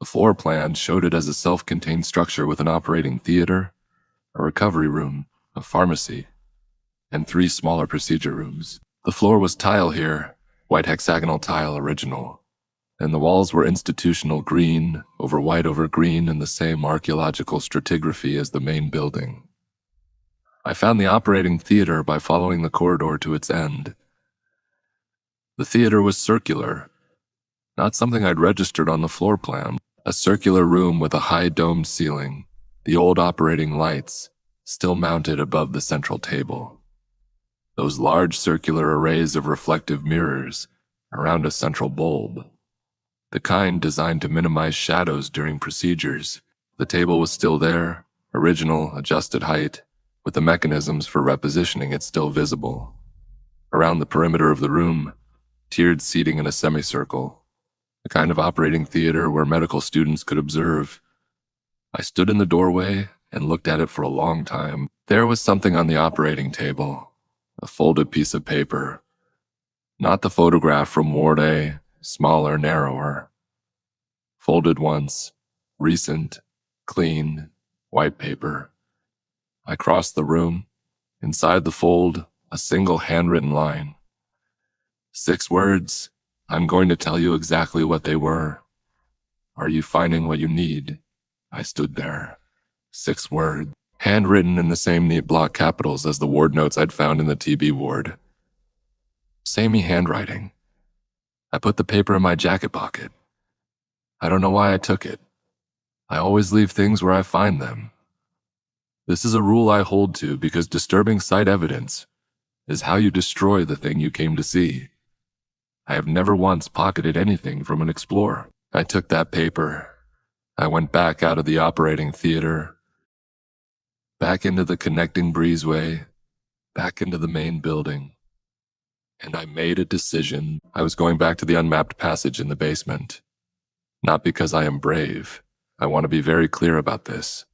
The floor plan showed it as a self-contained structure with an operating theater, a recovery room, a pharmacy, and 3 smaller procedure rooms. The floor was tile here, white hexagonal tile original, and the walls were institutional green over green in the same archaeological stratigraphy as the main building. I found the operating theater by following the corridor to its end. The theater was circular, not something I'd registered on the floor plan. A circular room with a high domed ceiling, the old operating lights still mounted above the central table. Those large circular arrays of reflective mirrors around a central bulb, the kind designed to minimize shadows during procedures. The table was still there, original, adjusted height, with the mechanisms for repositioning it still visible. Around the perimeter of the room, tiered seating in a semicircle, a kind of operating theater where medical students could observe. I stood in the doorway and looked at it for a long time. There was something on the operating table, a folded piece of paper. Not the photograph from Ward A, smaller, narrower. Folded once, recent, clean, white paper. I crossed the room. Inside the fold, a single handwritten line. 6 words. I'm going to tell you exactly what they were. Are you finding what you need? I stood there. 6 words, handwritten in the same neat block capitals as the ward notes I'd found in the TB ward. Samey handwriting. I put the paper in my jacket pocket. I don't know why I took it. I always leave things where I find them. This is a rule I hold to because disturbing sight evidence is how you destroy the thing you came to see. I have never once pocketed anything from an explorer. I took that paper. I went back out of the operating theater, back into the connecting breezeway, back into the main building. And I made a decision. I was going back to the unmapped passage in the basement. Not because I am brave. I want to be very clear about this.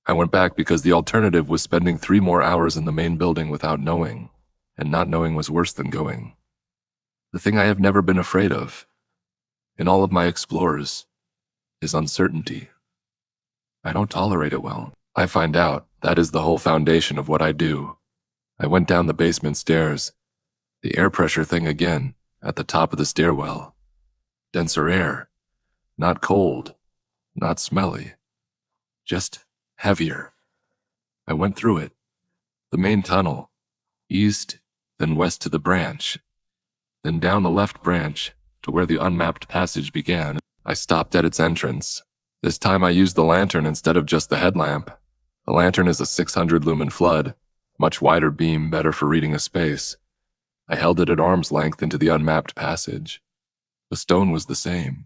I went back because the alternative was spending 3 more hours in the main building without knowing, and not knowing was worse than going. The thing I have never been afraid of, in all of my explorers, is uncertainty. I don't tolerate it well. I find out that is the whole foundation of what I do. I went down the basement stairs, the air pressure thing again, at the top of the stairwell. Denser air, not cold, not smelly, just heavier. I went through it, the main tunnel, east, then west to the branch, then down the left branch to where the unmapped passage began. I stopped at its entrance. This time I used the lantern instead of just the headlamp. The lantern is a 600 lumen flood, much wider beam, better for reading a space. I held it at arm's length into the unmapped passage. The stone was the same.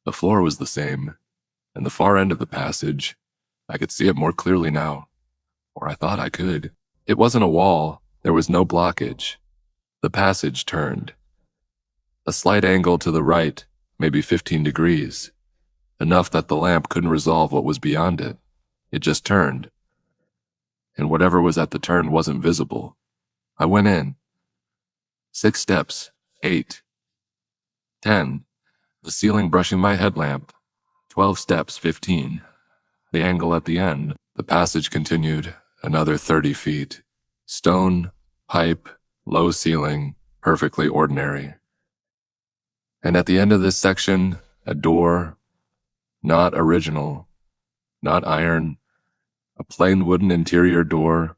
The floor was the same. And the far end of the passage, I could see it more clearly now. Or I thought I could. It wasn't a wall. There was no blockage. The passage turned. A slight angle to the right, maybe 15 degrees. Enough that the lamp couldn't resolve what was beyond it. It just turned. and whatever was at the turn wasn't visible. I went in. 6 steps, 8, 10, the ceiling brushing my headlamp, 12 steps, 15, the angle at the end. The passage continued, another 30 feet. Stone, pipe, low ceiling, perfectly ordinary. And at the end of this section, a door, not original, not iron, a plain wooden interior door,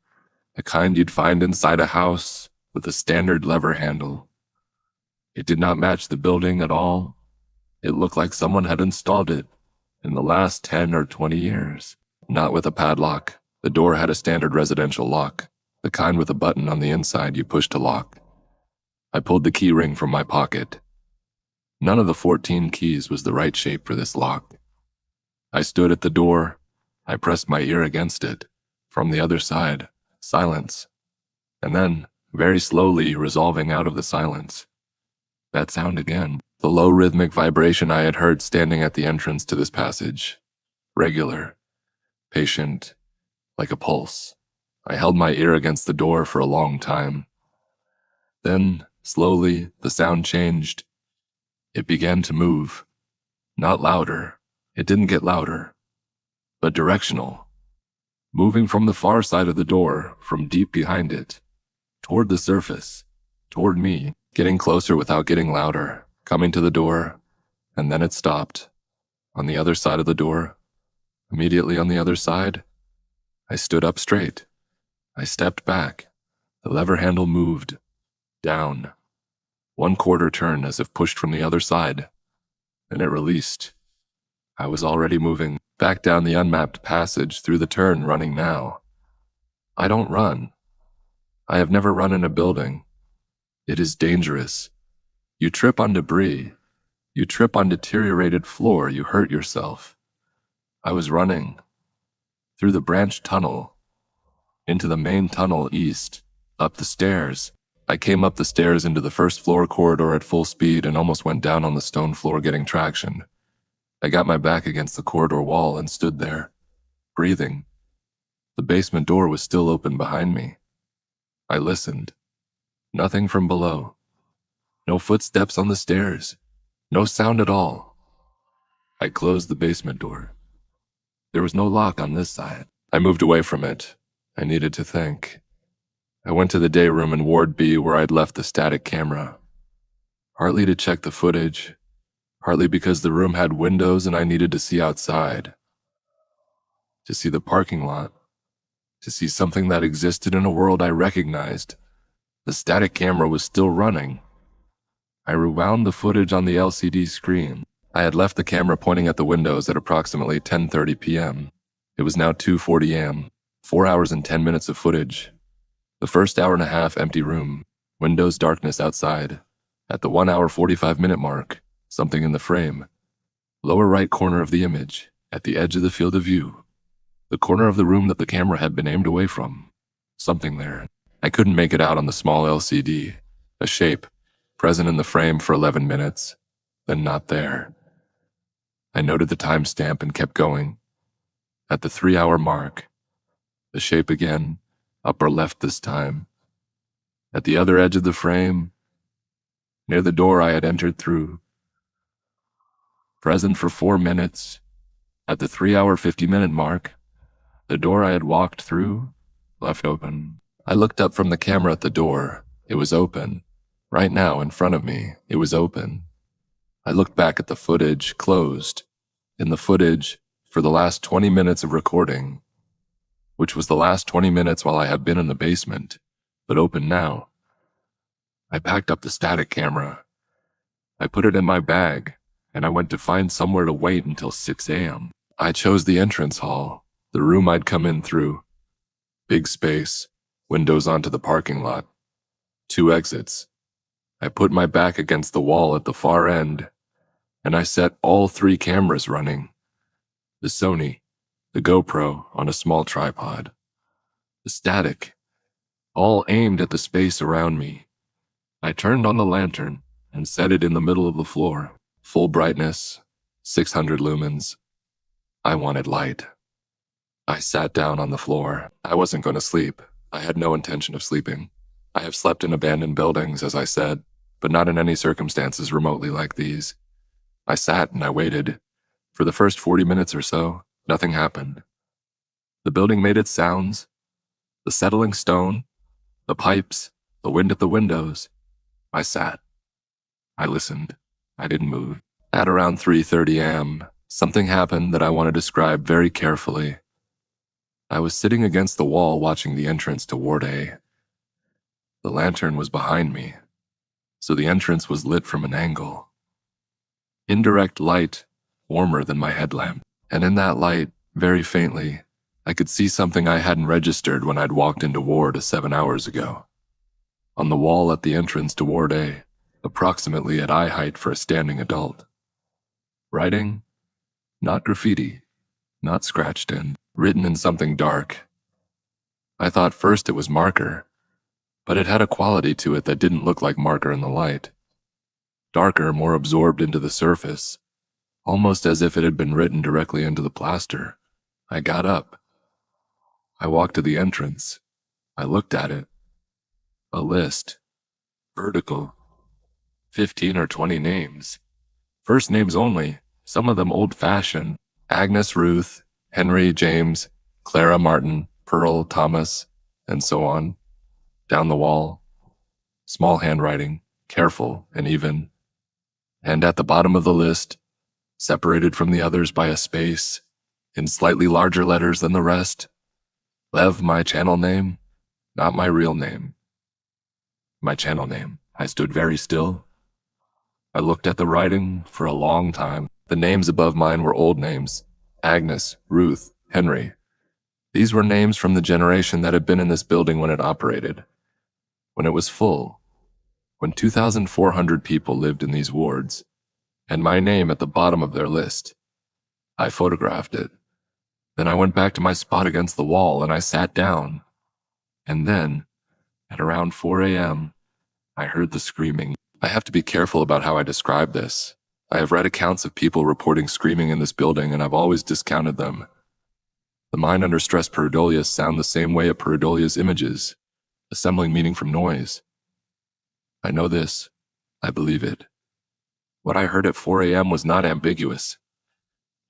the kind you'd find inside a house with a standard lever handle. It did not match the building at all. It looked like someone had installed it in the last 10 or 20 years. Not with a padlock. The door had a standard residential lock, the kind with a button on the inside you push to lock. I pulled the key ring from my pocket. None of the 14 keys was the right shape for this lock. I stood at the door. I pressed my ear against it. From the other side, silence. And then, very slowly, resolving out of the silence, that sound again. The low rhythmic vibration I had heard standing at the entrance to this passage. Regular, patient, like a pulse. I held my ear against the door for a long time. Then, slowly, the sound changed. It began to move. Not louder. It didn't get louder. But directional. Moving from the far side of the door, from deep behind it, toward the surface, toward me, getting closer without getting louder, coming to the door, and then it stopped. On the other side of the door, immediately on the other side, I stood up straight. I stepped back. The lever handle moved. Down. 1/4 turn as if pushed from the other side. Then it released. I was already moving back down the unmapped passage through the turn, running now. I don't run. I have never run in a building. It is dangerous. You trip on debris. You trip on deteriorated floor. You hurt yourself. I was running. Through the branch tunnel. Into the main tunnel east. Up the stairs. I came up the stairs into the first floor corridor at full speed and almost went down on the stone floor getting traction. I got my back against the corridor wall and stood there, breathing. The basement door was still open behind me. I listened. Nothing from below. No footsteps on the stairs. No sound at all. I closed the basement door. There was no lock on this side. I moved away from it. I needed to think. I went to the day room in Ward B where I'd left the static camera. Partly to check the footage, partly because the room had windows and I needed to see outside. To see the parking lot. To see something that existed in a world I recognized. The static camera was still running. I rewound the footage on the LCD screen. I had left the camera pointing at the windows at approximately 10:30 p.m. It was now 2:40 a.m. 4 hours and 10 minutes of footage. The first hour and a half empty room, windows darkness outside. At the 1 hour 45-minute mark, something in the frame. Lower right corner of the image, at the edge of the field of view. The corner of the room that the camera had been aimed away from. Something there. I couldn't make it out on the small LCD. A shape, present in the frame for 11 minutes, then not there. I noted the timestamp and kept going. At the 3-hour mark, the shape again, upper left this time. At the other edge of the frame, near the door I had entered through. Present for 4 minutes. At the 3-hour 50-minute mark, the door I had walked through, left open. I looked up from the camera at the door. It was open. Right now, in front of me, it was open. I looked back at the footage, closed. In the footage, for the last 20 minutes of recording, which was the last 20 minutes while I had been in the basement, but open now. I packed up the static camera. I put it in my bag, and I went to find somewhere to wait until 6 a.m. I chose the entrance hall, the room I'd come in through. Big space, windows onto the parking lot. 2 exits. I put my back against the wall at the far end, and I set all 3 cameras running. The Sony, the GoPro on a small tripod. The static, all aimed at the space around me. I turned on the lantern and set it in the middle of the floor. Full brightness, 600 lumens. I wanted light. I sat down on the floor. I wasn't going to sleep. I had no intention of sleeping. I have slept in abandoned buildings, as I said, but not in any circumstances remotely like these. I sat and I waited. For the first 40 minutes or so, nothing happened. The building made its sounds. The settling stone, the pipes, the wind at the windows. I sat. I listened. I didn't move. At around 3:30 a.m., something happened that I want to describe very carefully. I was sitting against the wall watching the entrance to Ward A. The lantern was behind me, so the entrance was lit from an angle. Indirect light, warmer than my headlamp, and in that light, very faintly, I could see something I hadn't registered when I'd walked into Ward 7 hours ago. On the wall at the entrance to Ward A, approximately at eye height for a standing adult. Writing? Not graffiti, not scratched in, written in something dark. I thought first it was marker, but it had a quality to it that didn't look like marker in the light. Darker, more absorbed into the surface, almost as if it had been written directly into the plaster. I got up. I walked to the entrance. I looked at it. A list. Vertical. 15 or 20 names. First names only, some of them old-fashioned. Agnes, Ruth, Henry, James, Clara, Martin, Pearl, Thomas, and so on. Down the wall. Small handwriting, careful and even. And at the bottom of the list, separated from the others by a space, in slightly larger letters than the rest, Lev, my channel name, not my real name. My channel name. I stood very still. I looked at the writing for a long time. The names above mine were old names. Agnes, Ruth, Henry. These were names from the generation that had been in this building when it operated. When it was full. When 2,400 people lived in these wards. And my name at the bottom of their list. I photographed it. Then I went back to my spot against the wall and I sat down. And then, at around 4 a.m., I heard the screaming. I have to be careful about how I describe this. I have read accounts of people reporting screaming in this building and I've always discounted them. The mind under stress pareidolia sound the same way at pareidolia's images, assembling meaning from noise. I know this. I believe it. What I heard at 4 a.m. was not ambiguous.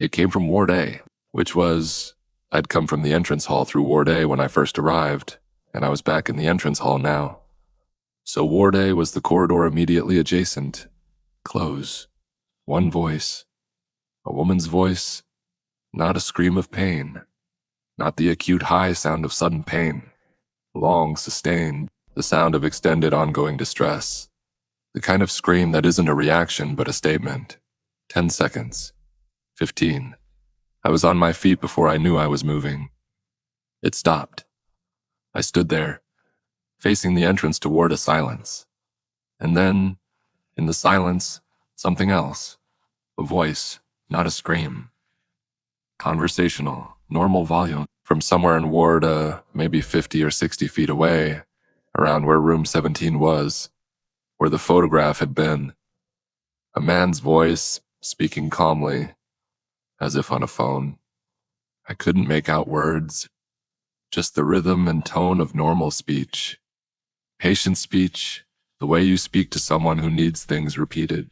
It came from Ward A, which was, I'd come from the entrance hall through Ward A when I first arrived, and I was back in the entrance hall now. So Ward A was the corridor immediately adjacent. Close. One voice. A woman's voice. Not a scream of pain. Not the acute high sound of sudden pain. Long, sustained. The sound of extended ongoing distress. The kind of scream that isn't a reaction but a statement. 10 seconds. 15. I was on my feet before I knew I was moving. It stopped. I stood there, facing the entrance toward a silence. And then, in the silence, something else. A voice, not a scream. Conversational, normal volume, from somewhere in Ward, maybe 50 or 60 feet away, around where room 17 was, where the photograph had been. A man's voice, speaking calmly, as if on a phone. I couldn't make out words, just the rhythm and tone of normal speech. Patient speech, the way you speak to someone who needs things repeated.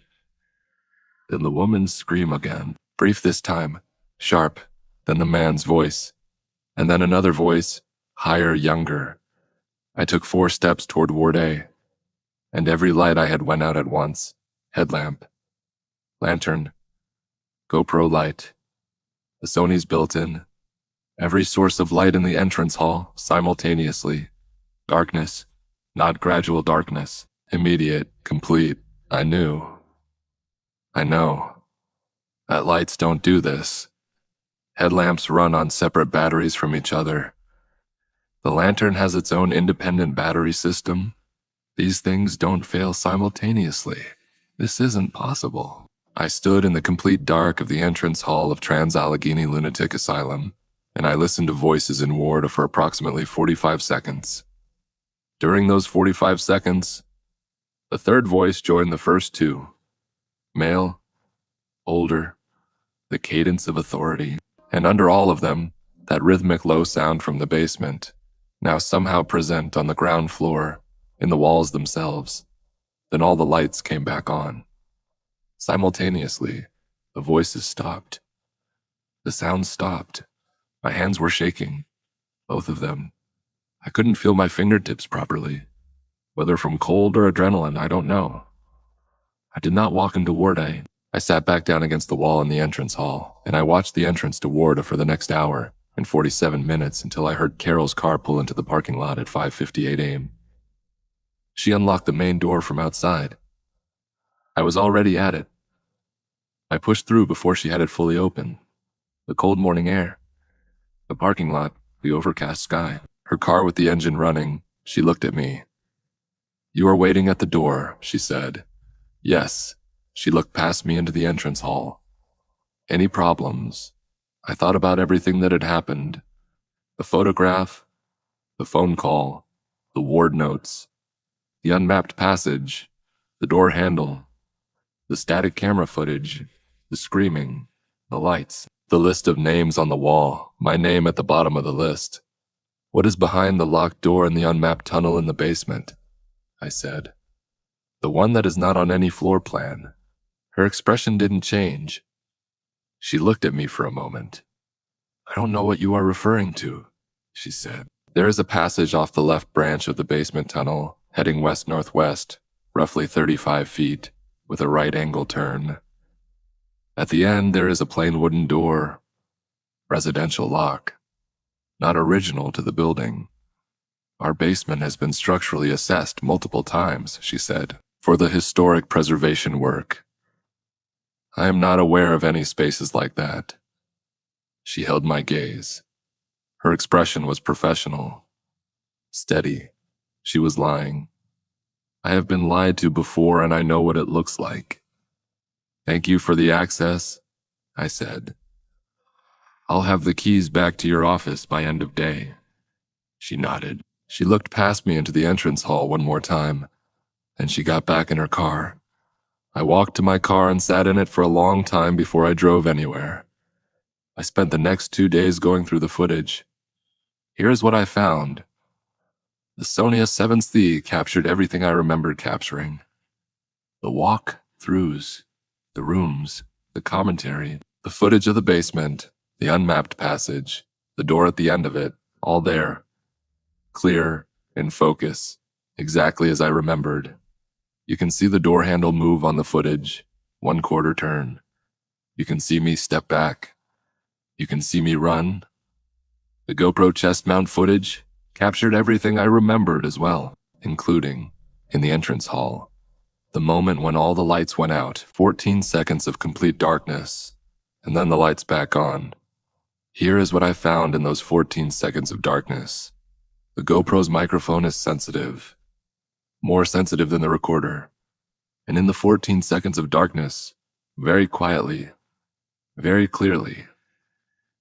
Then the woman's scream again, brief this time, sharp, then the man's voice, and then another voice, higher, younger. I took 4 steps toward Ward A, and every light I had went out at once. Headlamp, lantern, GoPro light, the Sony's built-in, every source of light in the entrance hall, simultaneously. Darkness, not gradual darkness, immediate, complete. I knew. I know. That lights don't do this. Headlamps run on separate batteries from each other. The lantern has its own independent battery system. These things don't fail simultaneously. This isn't possible. I stood in the complete dark of the entrance hall of Trans-Allegheny Lunatic Asylum, and I listened to voices in Ward for approximately 45 seconds. During those 45 seconds, the third voice joined the first 2. Male, older, the cadence of authority, and under all of them, That rhythmic low sound from the basement, now somehow present on the ground floor, in the walls themselves. Then all the lights came back on. Simultaneously, the voices stopped. The sounds stopped. My hands were shaking, both of them. I couldn't feel my fingertips properly. Whether from cold or adrenaline, I don't know. I did not walk into Ward A. I sat back down against the wall in the entrance hall, and I watched the entrance to Ward A for the next hour and 47 minutes until I heard Carol's car pull into the parking lot at 5:58 a.m. She unlocked the main door from outside. I was already at it. I pushed through before she had it fully open. The cold morning air, the parking lot, the overcast sky, her car with the engine running. She looked at me. "You are waiting at the door," she said. Yes. She looked past me into the entrance hall. Any problems? I thought about everything that had happened. The photograph, the phone call, the ward notes, the unmapped passage, the door handle, the static camera footage, the screaming, the lights, the list of names on the wall, my name at the bottom of the list. "What is behind the locked door in the unmapped tunnel in the basement?" I said. "The one that is not on any floor plan." Her expression didn't change. She looked at me for a moment. "I don't know what you are referring to," she said. "There is a passage off the left branch of the basement tunnel, heading west-northwest, roughly 35 feet, with a right-angle turn. At the end, there is a plain wooden door. Residential lock. Not original to the building. Our basement has been structurally assessed multiple times," she said, "for the historic preservation work. I am not aware of any spaces like that." She held my gaze. Her expression was professional. Steady. She was lying. I have been lied to before and I know what it looks like. "Thank you for the access," I said. "I'll have the keys back to your office by end of day." She nodded. She looked past me into the entrance hall one more time, and she got back in her car. I walked to my car and sat in it for a long time before I drove anywhere. I spent the next 2 days going through the footage. Here's what I found. The Sony A7C captured everything I remembered capturing. The walk-throughs, the rooms, the commentary, the footage of the basement, the unmapped passage, the door at the end of it, all there. Clear, in focus, exactly as I remembered. You can see the door handle move on the footage, 1/4 turn. You can see me step back. You can see me run. The GoPro chest mount footage captured everything I remembered as well, including, in the entrance hall, the moment when all the lights went out, 14 seconds of complete darkness, and then the lights back on. Here is what I found in those 14 seconds of darkness. The GoPro's microphone is sensitive, more sensitive than the recorder. And in the 14 seconds of darkness, very quietly, very clearly,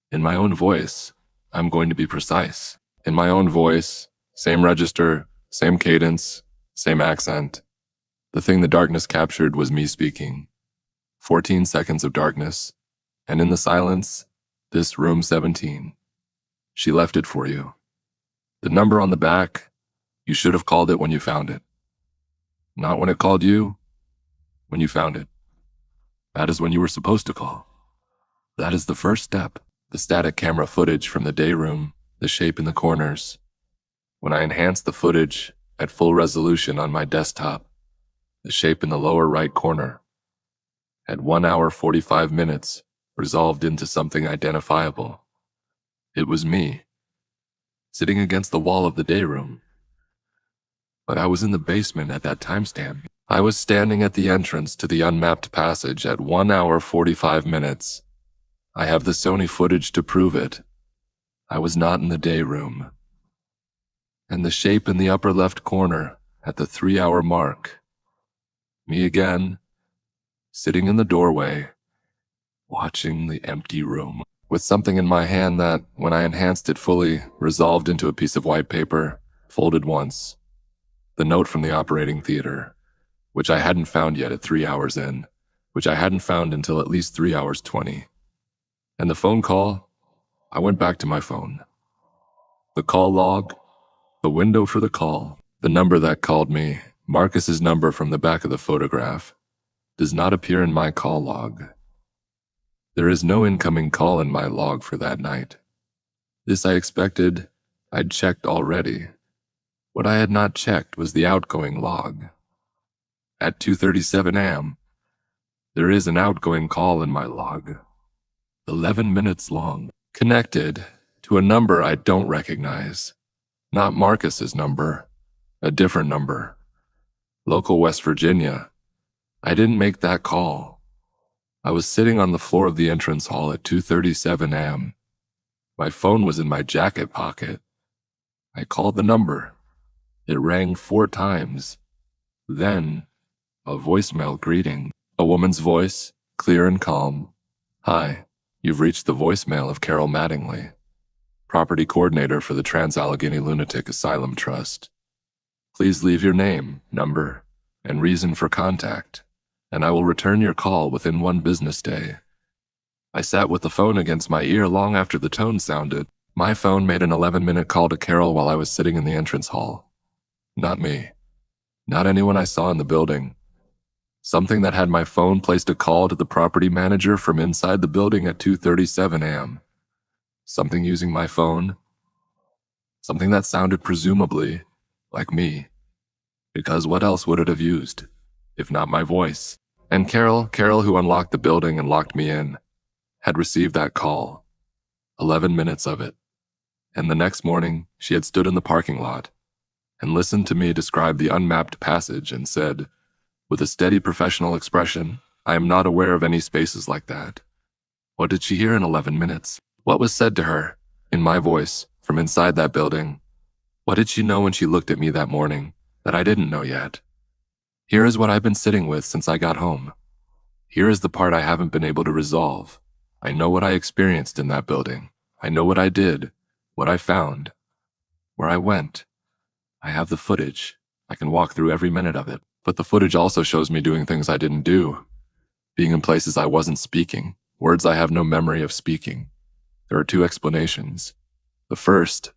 in my own voice, I'm going to be precise. In my own voice, same register, same cadence, same accent. The thing the darkness captured was me speaking. 14 seconds of darkness, and in the silence, this room 17. She left it for you. The number on the back, you should have called it when you found it. Not when it called you, when you found it. That is when you were supposed to call. That is the first step. The static camera footage from the day room, the shape in the corners. When I enhanced the footage at full resolution on my desktop, the shape in the lower right corner. At 1 hour 45 minutes, resolved into something identifiable. It was me, sitting against the wall of the day room. But I was in the basement at that timestamp. I was standing at the entrance to the unmapped passage at 1 hour 45 minutes. I have the Sony footage to prove it. I was not in the day room. And the shape in the upper left corner at the 3-hour mark. Me again, sitting in the doorway, watching the empty room, with something in my hand that, when I enhanced it fully, resolved into a piece of white paper, folded once. The note from the operating theater, which I hadn't found yet at 3 hours in, which I hadn't found until at least 3 hours 20. And the phone call, I went back to my phone. The call log, the window for the call, the number that called me, Marcus's number from the back of the photograph, does not appear in my call log. There is no incoming call in my log for that night. This I expected. I'd checked already. What I had not checked was the outgoing log. At 2:37 a.m., there is an outgoing call in my log. 11 minutes long, connected to a number I don't recognize. Not Marcus's number, a different number. Local West Virginia. I didn't make that call. I was sitting on the floor of the entrance hall at 2:37 a.m. My phone was in my jacket pocket. I called the number. It rang 4 times. Then, a voicemail greeting. A woman's voice, clear and calm. Hi, you've reached the voicemail of Carol Mattingly, property coordinator for the Trans-Allegheny Lunatic Asylum Trust. Please leave your name, number, and reason for contact, and I will return your call within 1 business day. I sat with the phone against my ear long after the tone sounded. My phone made an 11-minute call to Carol while I was sitting in the entrance hall. Not me. Not anyone I saw in the building. Something that had my phone placed a call to the property manager from inside the building at 2:37 a.m. Something using my phone. Something that sounded presumably like me. Because what else would it have used, if not my voice? And Carol, who unlocked the building and locked me in, had received that call. 11 minutes of it. And the next morning, she had stood in the parking lot and listened to me describe the unmapped passage and said, with a steady professional expression, I am not aware of any spaces like that. What did she hear in 11 minutes? What was said to her, in my voice, from inside that building? What did she know when she looked at me that morning that I didn't know yet? Here is what I've been sitting with since I got home. Here is the part I haven't been able to resolve. I know what I experienced in that building. I know what I did, what I found, where I went. I have the footage. I can walk through every minute of it. But the footage also shows me doing things I didn't do, being in places I wasn't speaking, words I have no memory of speaking. There are 2 explanations. The first,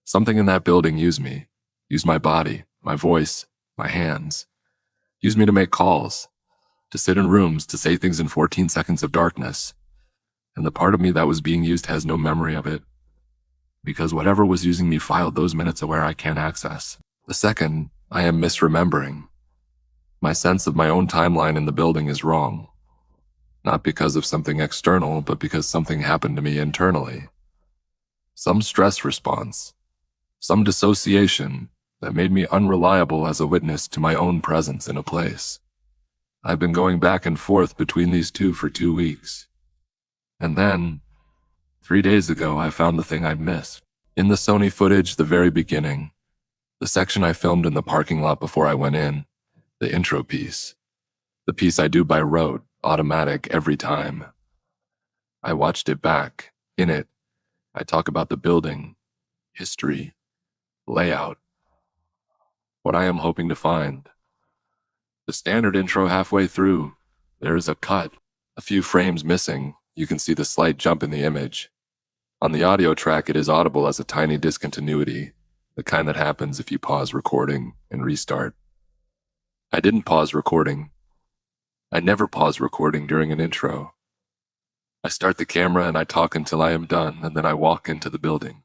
something in that building used me, used my body, my voice, my hands, used me to make calls, to sit in rooms, to say things in 14 seconds of darkness. And the part of me that was being used has no memory of it, because whatever was using me filed those minutes aware I can't access. The second, I am misremembering. My sense of my own timeline in the building is wrong. Not because of something external, but because something happened to me internally. Some stress response, some dissociation that made me unreliable as a witness to my own presence in a place. I've been going back and forth between these 2 for 2 weeks. And then, 3 days ago, I found the thing I'd missed. In the Sony footage, the very beginning, the section I filmed in the parking lot before I went in, the intro piece, the piece I do by rote, automatic every time. I watched it back. In it, I talk about the building, history, layout, what I am hoping to find. The standard intro halfway through, there is a cut, a few frames missing. You can see the slight jump in the image. On the audio track, it is audible as a tiny discontinuity, the kind that happens if you pause recording and restart. I didn't pause recording. I never pause recording during an intro. I start the camera and I talk until I am done, and then I walk into the building.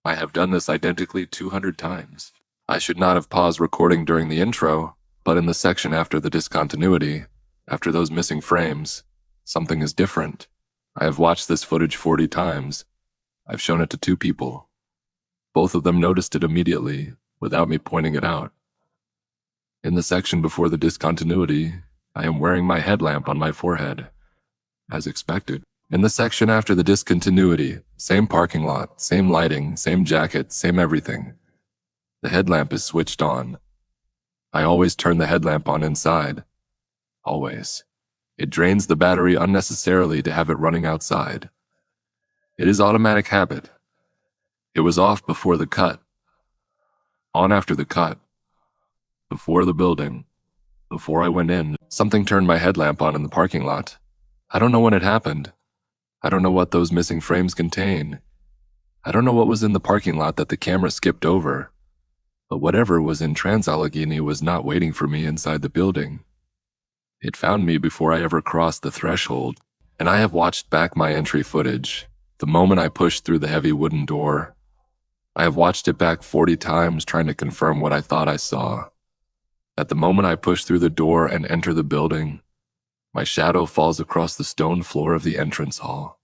I have done this identically 200 times. I should not have paused recording during the intro, but in the section after the discontinuity, after those missing frames, something is different. I have watched this footage 40 times. I've shown it to 2 people. Both of them noticed it immediately, without me pointing it out. In the section before the discontinuity, I am wearing my headlamp on my forehead, as expected. In the section after the discontinuity, same parking lot, same lighting, same jacket, same everything. The headlamp is switched on. I always turn the headlamp on inside. Always. It drains the battery unnecessarily to have it running outside. It is automatic habit. It was off before the cut. On after the cut. Before the building. Before I went in, something turned my headlamp on in the parking lot. I don't know when it happened. I don't know what those missing frames contain. I don't know what was in the parking lot that the camera skipped over. But whatever was in Trans-Allegheny was not waiting for me inside the building. It found me before I ever crossed the threshold, and I have watched back my entry footage, the moment I pushed through the heavy wooden door. I have watched it back 40 times trying to confirm what I thought I saw. At the moment I push through the door and enter the building, my shadow falls across the stone floor of the entrance hall.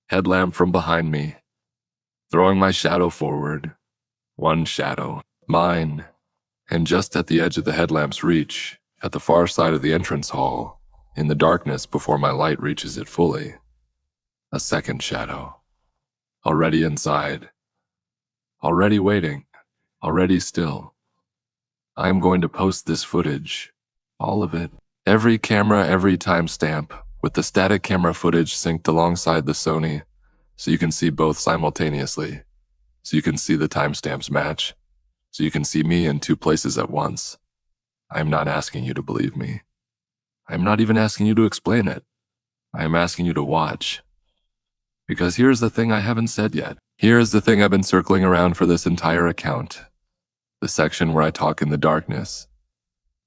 Headlamp from behind me, throwing my shadow forward. One shadow, mine, and just at the edge of the headlamp's reach, at the far side of the entrance hall, in the darkness before my light reaches it fully, a second shadow. Already inside, already waiting, already still. I am going to post this footage, all of it, every camera, every timestamp, with the static camera footage synced alongside the Sony, so you can see both simultaneously, so you can see the timestamps match, so you can see me in two places at once. I am not asking you to believe me. I am not even asking you to explain it. I am asking you to watch. Because here's the thing I haven't said yet. Here is the thing I've been circling around for this entire account. The section where I talk in the darkness.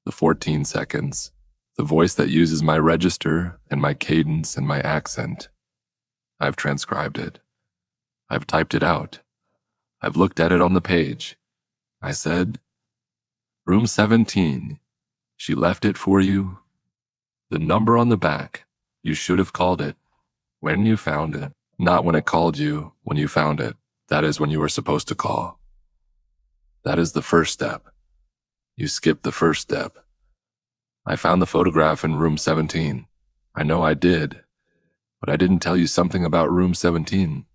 The 14 seconds. The voice that uses my register and my cadence and my accent. I've transcribed it. I've typed it out. I've looked at it on the page. I said, Room 17. She left it for you. The number on the back. You should have called it. When you found it. Not when it called you, when you found it. That is when you were supposed to call. That is the first step. You skipped the first step. I found the photograph in room 17. I know I did. But I didn't tell you something about room 17.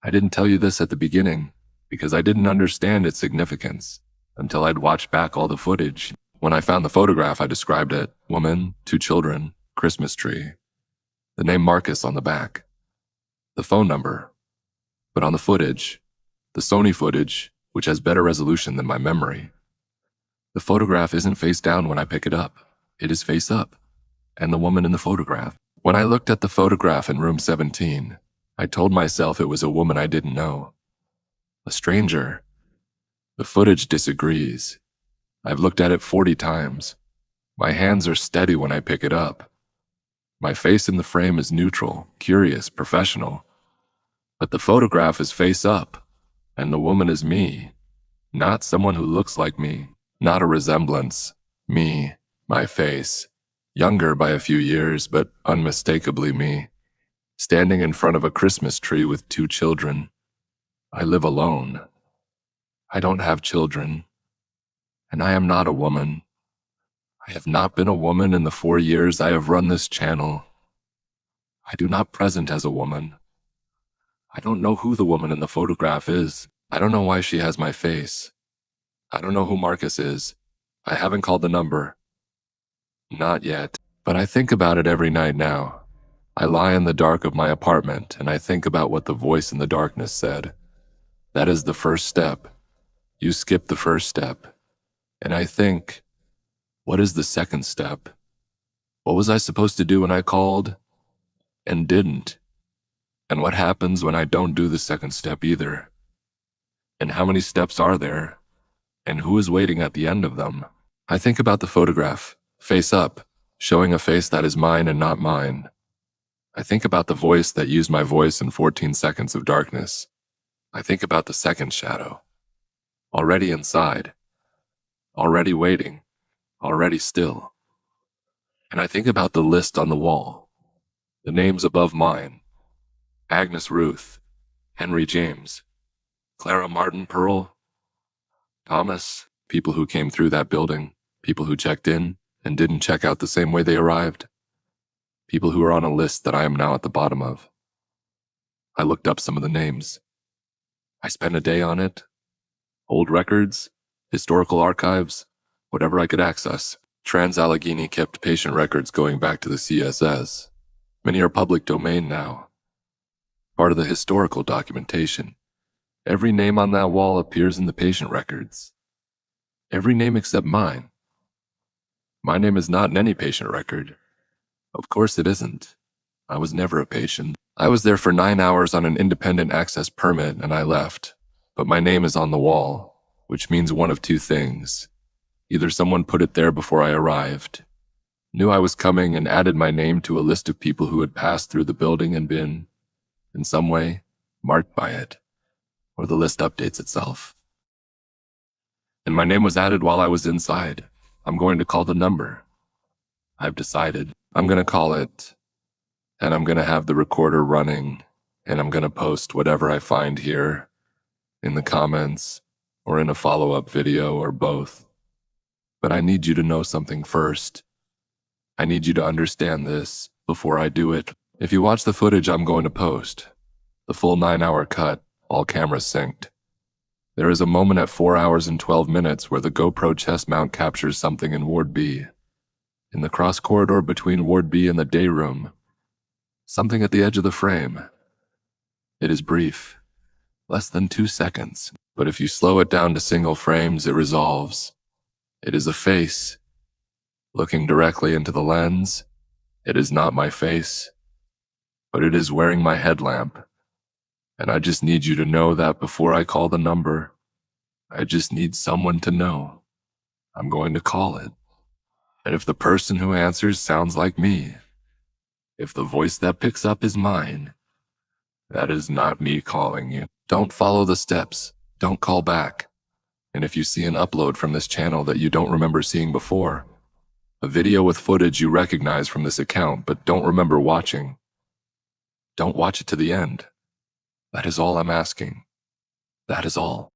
I didn't tell you this at the beginning, because I didn't understand its significance until I'd watched back all the footage. When I found the photograph, I described it. Woman, 2 children, Christmas tree. The name Marcus on the back. The phone number. But on the footage, the Sony footage, which has better resolution than my memory, the photograph isn't face down when I pick it up. It is face up. And the woman in the photograph. When I looked at the photograph in room 17, I told myself it was a woman I didn't know. A stranger. The footage disagrees. I've looked at it 40 times. My hands are steady when I pick it up. My face in the frame is neutral, curious, professional. But the photograph is face up, and the woman is me. Not someone who looks like me, not a resemblance. Me, my face. Younger by a few years, but unmistakably me. Standing in front of a Christmas tree with 2 children. I live alone. I don't have children. And I am not a woman. I have not been a woman in the 4 years I have run this channel. I do not present as a woman. I don't know who the woman in the photograph is. I don't know why she has my face. I don't know who Marcus is. I haven't called the number. Not yet. But I think about it every night now. I lie in the dark of my apartment and I think about what the voice in the darkness said. That is the first step. You skipped the first step. And I think, what is the second step? What was I supposed to do when I called and didn't? And what happens when I don't do the second step either? And how many steps are there? And who is waiting at the end of them? I think about the photograph, face up, showing a face that is mine and not mine. I think about the voice that used my voice in 14 seconds of darkness. I think about the second shadow. Already inside. Already waiting. Already still. And I think about the list on the wall. The names above mine. Agnes Ruth. Henry James. Clara Martin Pearl. Thomas. People who came through that building. People who checked in and didn't check out the same way they arrived. People who are on a list that I am now at the bottom of. I looked up some of the names. I spent a day on it. Old records, historical archives, whatever I could access. Trans-Allegheny kept patient records going back to the CSS. Many are public domain now. Part of the historical documentation. Every name on that wall appears in the patient records. Every name except mine. My name is not in any patient record. Of course it isn't. I was never a patient. I was there for 9 hours on an independent access permit and I left. But my name is on the wall, which means one of two things. Either someone put it there before I arrived, knew I was coming and added my name to a list of people who had passed through the building and been, in some way, marked by it, or the list updates itself. And my name was added while I was inside. I'm going to call the number. I've decided. I'm going to call it, and I'm going to have the recorder running, and I'm going to post whatever I find here in the comments or in a follow-up video or both. But I need you to know something first. I need you to understand this before I do it. If you watch the footage I'm going to post, the full 9-hour cut, all cameras synced, there is a moment at 4 hours and 12 minutes where the GoPro chest mount captures something in Ward B. In the cross corridor between Ward B and the day room, something at the edge of the frame. It is brief, less than 2 seconds, but if you slow it down to single frames, it resolves. It is a face, looking directly into the lens. It is not my face, but it is wearing my headlamp. And I just need you to know that before I call the number. I just need someone to know. I'm going to call it. And if the person who answers sounds like me, if the voice that picks up is mine, that is not me calling you. Don't follow the steps. Don't call back. And if you see an upload from this channel that you don't remember seeing before, a video with footage you recognize from this account but don't remember watching, don't watch it to the end. That is all I'm asking. That is all.